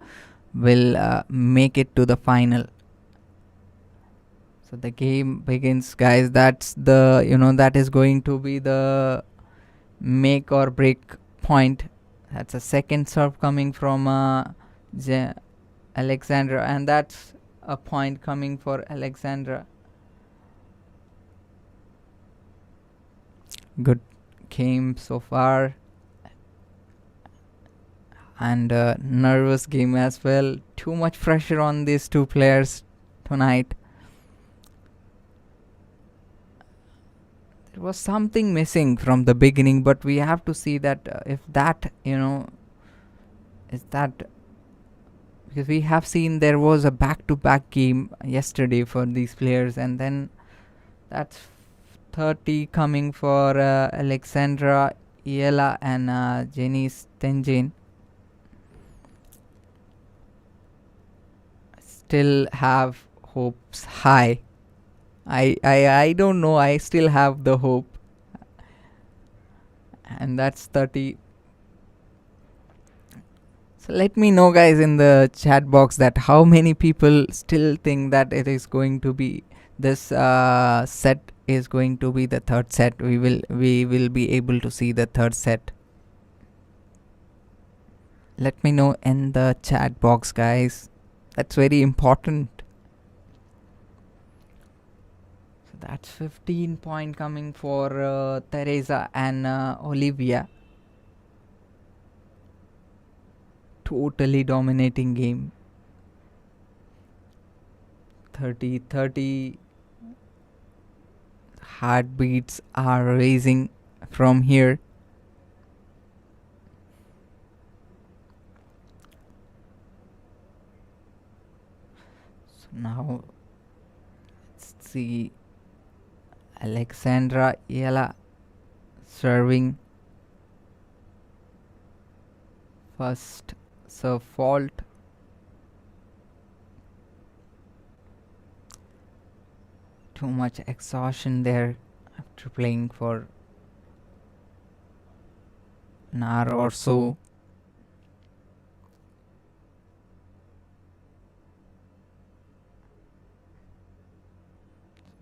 will make it to the final. So the game begins, guys. That's the, that is going to be the make or break point. That's a second serve coming from Alexandra, and that's a point coming for Alexandra. Good game so far, and nervous game as well. Too much pressure on these two players tonight. There was something missing from the beginning, but we have to see that if that, is that, because we have seen there was a back-to-back game yesterday for these players, and then that's 30 coming for Alexandra Eala and Janice Tjen. Still have hopes high. I don't know. I still have the hope. And that's 30. So let me know, guys, in the chat box that how many people still think that it is going to be this set is going to be the third set. We will be able to see the third set. Let me know in the chat box, guys. That's very important. So that's 15 point coming for Tereza and Olivia. Totally dominating game. 30-30. heartbeats are raising from here. So now let's see Alexandra Eala serving. First serve fault. Too much exhaustion there after playing for an hour or so.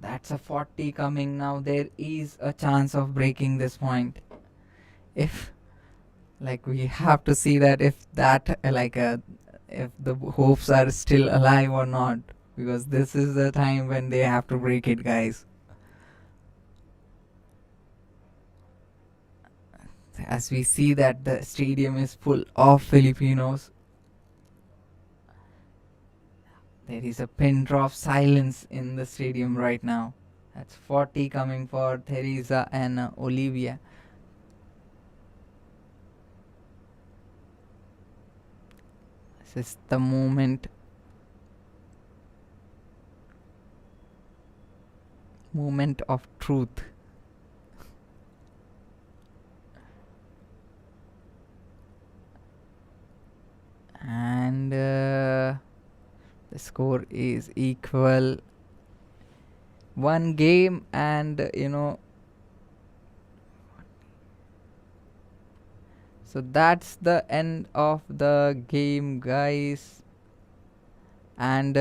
That's a 40 coming now. There is a chance of breaking this point. If we have to see that if the hopes are still alive or not, because this is the time when they have to break it, guys. As we see that the stadium is full of Filipinos, there is a pin drop silence in the stadium right now. That's 40 coming for Tereza and Olivia. This is the moment of truth. And the score is equal. One game, and so that's the end of the game, guys. And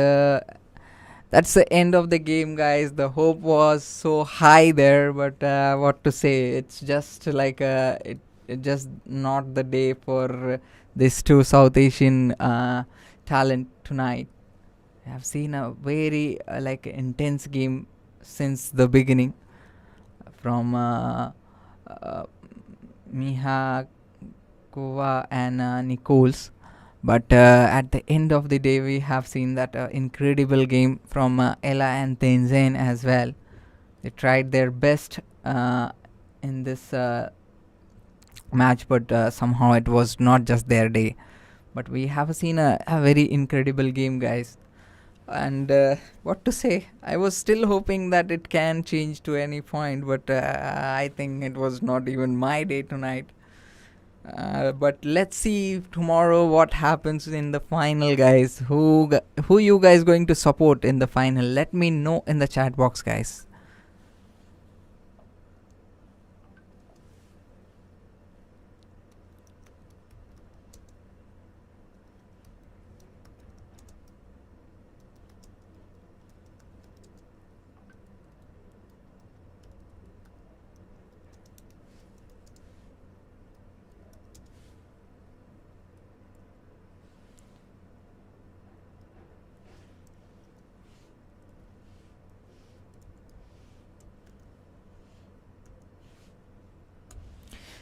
that's the end of the game, guys. The hope was so high there, but what to say, it's just it just not the day for these two South Asian talent tonight. I have seen a very intense game since the beginning from Mihalikova and Nicholls. But at the end of the day, we have seen that incredible game from Ella and Tjen as well. They tried their best in this match, but somehow it was not just their day. But we have seen a very incredible game, guys. And what to say, I was still hoping that it can change to any point, but I think it was not even my day tonight. But let's see tomorrow what happens in the final, guys. Who you guys going to support in the final? Let me know in the chat box, guys.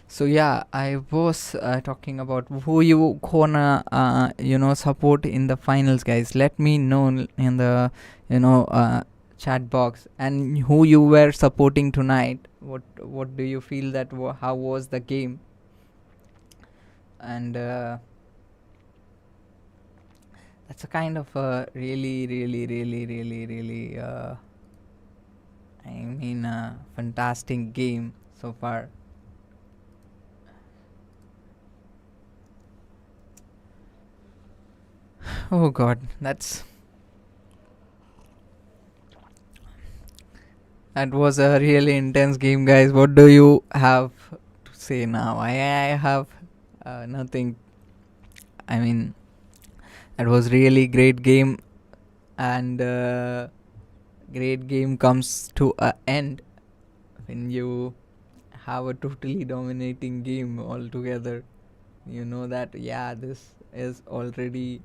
So yeah, I was talking about who you gonna support in the finals, guys. Let me know in the chat box, and who you were supporting tonight. What do you feel that how was the game? And that's a kind of a really fantastic game so far. Oh god, that was a really intense game, guys. What do you have to say now? I have nothing. I mean, that was really great game, and great game comes to an end when you have a totally dominating game altogether. You know that this is already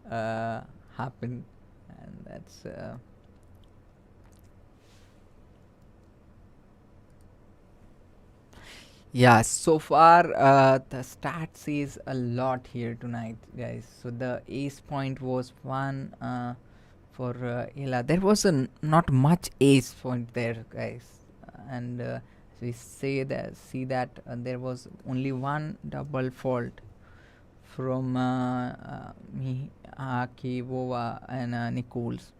happened, and that's so far the stat says a lot here tonight, guys. So the ace point was 1 for Eala. There was not much ace point there, guys, and we see that there was only one double fault from Mihalíková and Nicholls.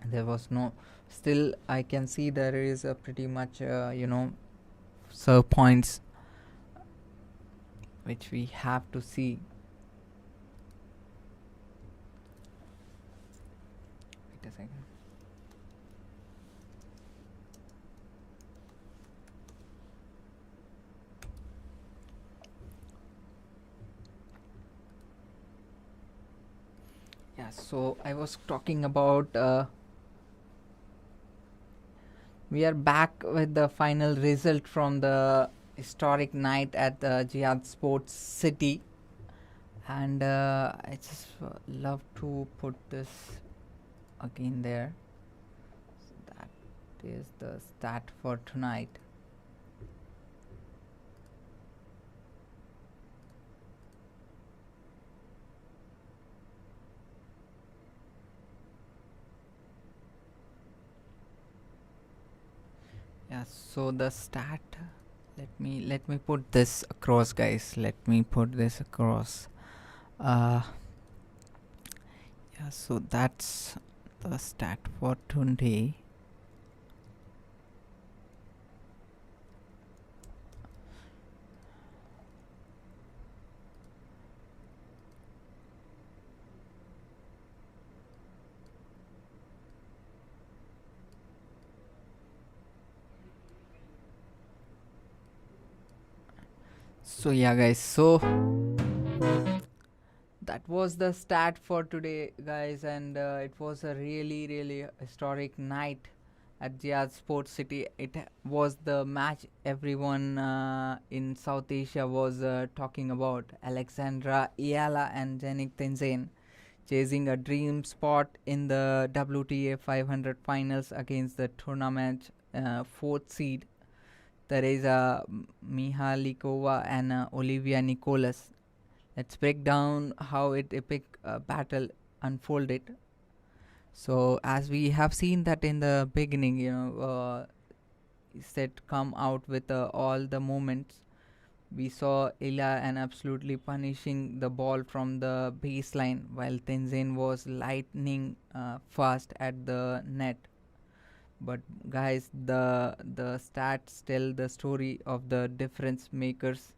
There was no. Still, I can see there is a pretty much serve points which we have to see. Wait a second. Yeah, so I was talking about we are back with the final result from the historic night at the Jihad Sports City, and I just love to put this again there. So that is the stat for tonight. Yeah, so the stat, let me put this across, guys. Let me put this across. Yeah, so that's the stat for today. So yeah, guys, so that was the stat for today, guys, and it was a really historic night at Jihad Sports City. It was the match everyone in South Asia was talking about. Alexandra Eala and Tjen chasing a dream spot in the WTA 500 finals against the tournament fourth seed Tereza, Mihalikova and Olivia Nicholls. Let's break down how it epic battle unfolded. So as we have seen that in the beginning, set come out with all the moments. We saw Eala and absolutely punishing the ball from the baseline while Tjen was lightning fast at the net. But guys, the stats tell the story of the difference makers.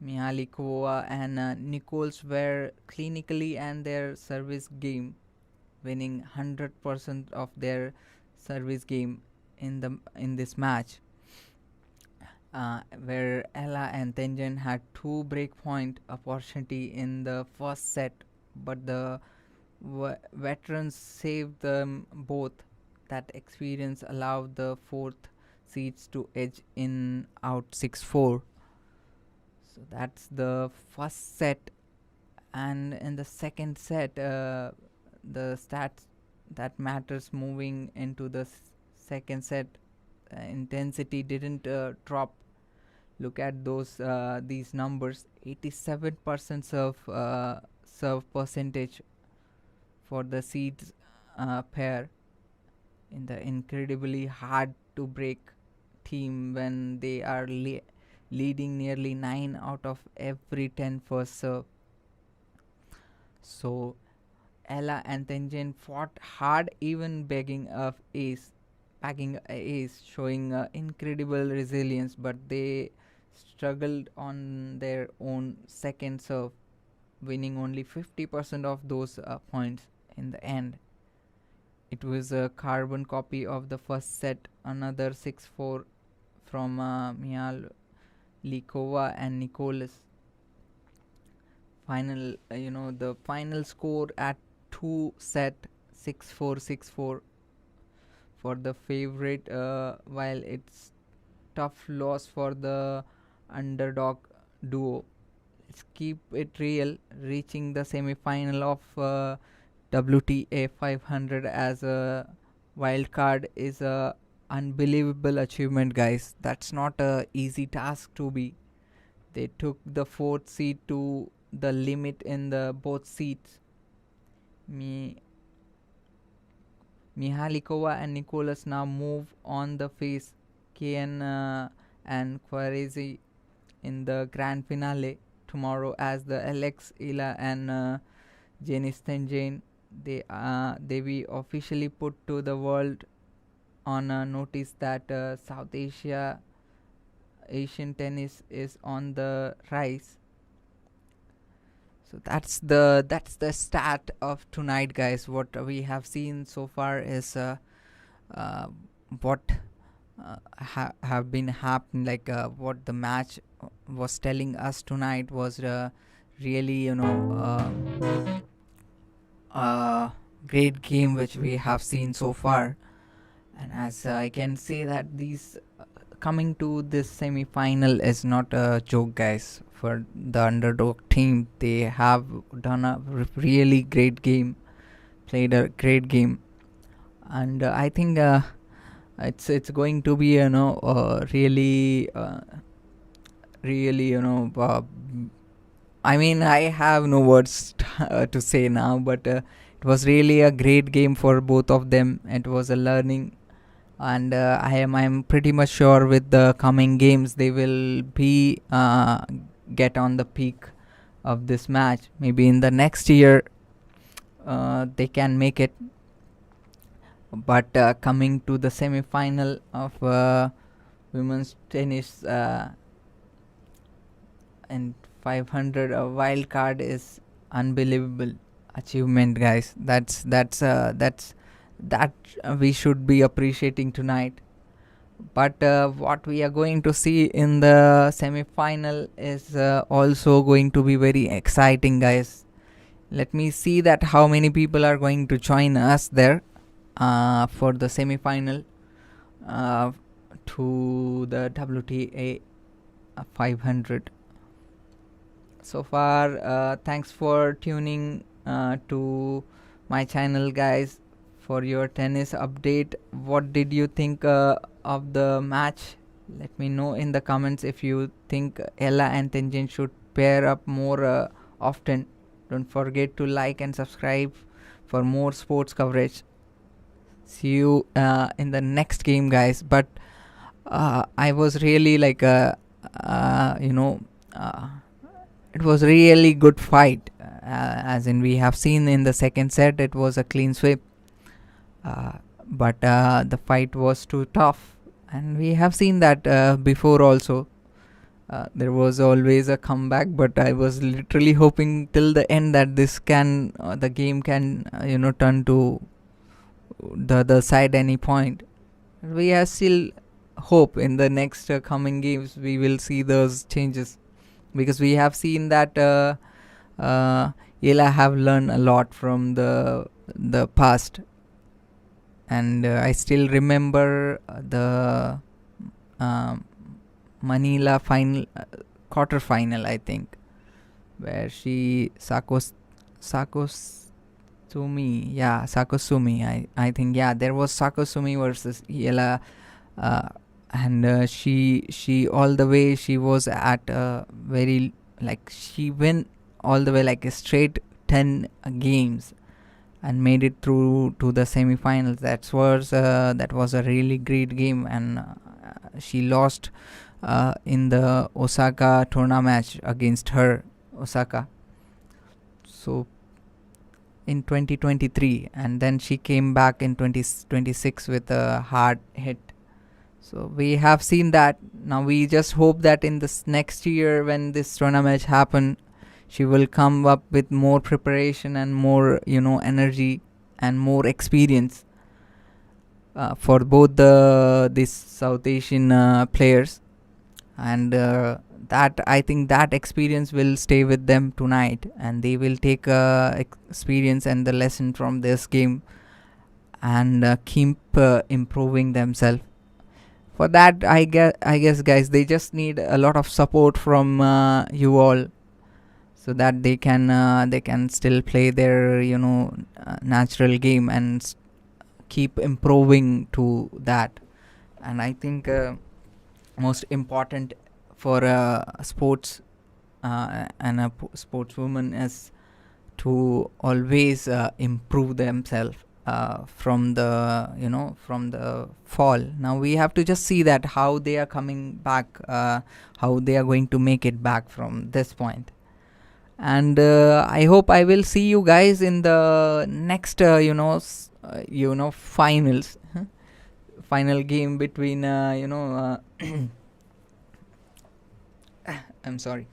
Mihalikova and Nicholls were clinically and their service game, winning 100% of their service game in this match. Where Eala and Tjen had two breakpoint opportunity in the first set, but the veterans saved them both. That experience allowed the fourth seeds to edge in out 6-4. So that's the first set, and in the second set, the stats that matters moving into the second set, intensity didn't drop. Look at these numbers: 87% serve percentage for the seeds pair in the incredibly hard to break team when they are leading nearly 9 out of every 10 first serve. So Eala and Tjen fought hard, even packing a ace, showing incredible resilience, but they struggled on their own second serve, winning only 50% of those points in the end. It was a carbon copy of the first set, another 6-4 from Mihalikova and Nicholls. The final score at 2 set 6-4 for the favorite, while it's tough loss for the underdog duo. Let's keep it real, reaching the semi-final of WTA 500 as a wild card is a unbelievable achievement, guys. That's not a easy task to be. They took the fourth seed to the limit in the both seats. Mihalikova and Nicholls now move on the face Tjen and Tereza in the grand finale tomorrow, as the Alexandra Eala and Janice Tjen they be officially put to the world on a notice that South Asian tennis is on the rise. So that's the stat of tonight, guys. What we have seen so far is what have been happening, like what the match was telling us tonight was really, great game which we have seen so far. And as I can say that these coming to this semi-final is not a joke, guys. For the underdog team, they have done a really great game, played a great game, and I think it's going to be, really, I mean, I have no words to say now, but it was really a great game for both of them. It was a learning, and I'm pretty much sure with the coming games they will be get on the peak of this match. Maybe in the next year they can make it. But coming to the semi-final of women's tennis and 500 a wild card is unbelievable achievement, guys. That we should be appreciating tonight. But what we are going to see in the semi-final is also going to be very exciting, guys. Let me see that how many people are going to join us there for the semi-final to the WTA 500. So far, thanks for tuning to my channel, guys, for your tennis update. What did you think of the match? Let me know in the comments if you think Ella and Tjen should pair up more often. Don't forget to like and subscribe for more sports coverage. See you in the next game, guys. But I was really like it was really good fight, as in we have seen in the second set it was a clean sweep, but the fight was too tough, and we have seen that before also. There was always a comeback, but I was literally hoping till the end that this can the game can turn to the other side any point. We have still hope in the next coming games we will see those changes, because we have seen that Eala have learned a lot from the past. And I still remember the Manila final, quarter final, I think, where she Sakosumi. I think, yeah, there was Sakosumi versus Eala, and she all the way she was at very, like, she win all the way like a straight 10 games and made it through to the semi-finals. That was a really great game, and she lost in the Osaka tournament match against her Osaka, so in 2023, and then she came back in 2026 with a hard hit. So we have seen that. Now we just hope that in this next year when this tournament happen, she will come up with more preparation and more energy and more experience for both these South Asian players, and that I think that experience will stay with them tonight, and they will take experience and the lesson from this game and keep improving themselves. For that, I guess, guys, they just need a lot of support from you all, so that they can still play their natural game and keep improving to that. And I think most important for sports and a sportswoman is to always improve themselves from the from the fall. Now we have to just see that how they are coming back, how they are going to make it back from this point. And I hope I will see you guys in the next finals final game between I'm sorry,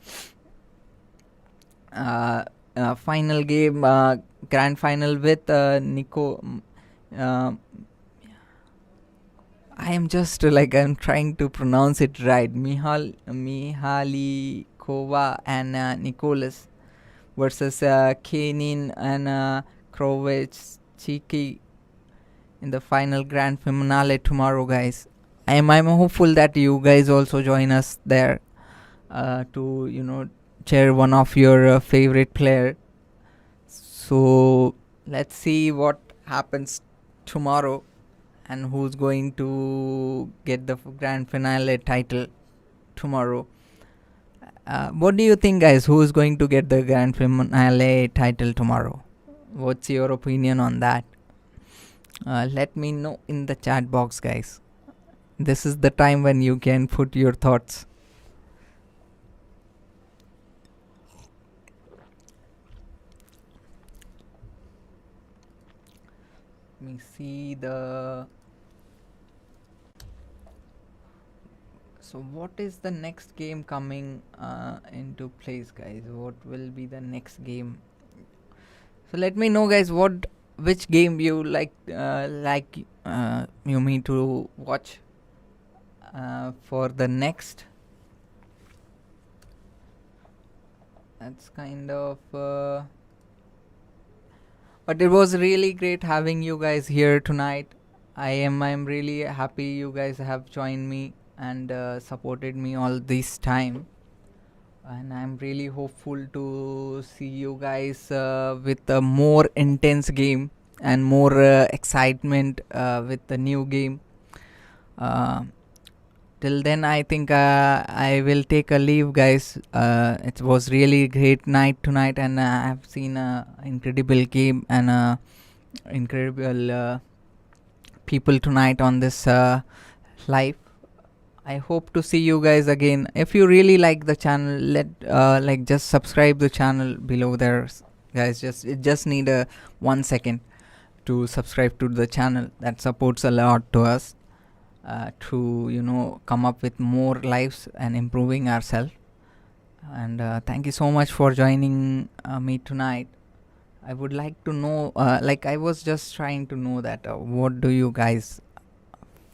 final game, grand final with uh, I am just I'm trying to pronounce it right, Mihalikova and Nicholls versus Kanin and Krovechiki in the final grand finale tomorrow, guys. I'm hopeful that you guys also join us there to cheer one of your favorite player. So let's see what happens tomorrow and who's going to get the grand finale title tomorrow. What do you think, guys? Who's going to get the grand finale title tomorrow? What's your opinion on that? Let me know in the chat box, guys. This is the time when you can put your thoughts. Let me see the... So what is the next game coming into place, guys? What will be the next game? So let me know, guys, which game you like you mean to watch for the next. That's kind of but it was really great having you guys here tonight. I'm really happy you guys have joined me and supported me all this time, and I'm really hopeful to see you guys with a more intense game and more excitement with the new game. Till then, I think I will take a leave, guys. It was really great night tonight, and I've seen an incredible game and incredible people tonight on this live. I hope to see you guys again. If you really like the channel, just subscribe the channel below there, guys. It just need 1 second to subscribe to the channel. That supports a lot to us to come up with more lives and improving ourselves. And thank you so much for joining me tonight. I would like to know, I was just trying to know that what do you guys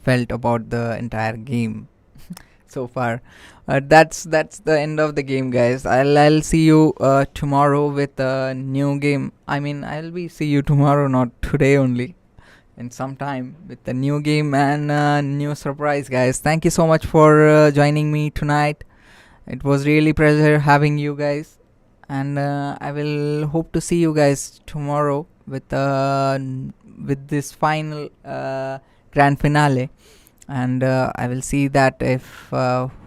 felt about the entire game so far. That's the end of the game, guys. I'll see you tomorrow with a new game. I mean, see you tomorrow, not today only, in some time, with the new game and new surprise, guys. Thank you so much for joining me tonight. It was really pleasure having you guys, and I will hope to see you guys tomorrow with this final grand finale. And I will see that if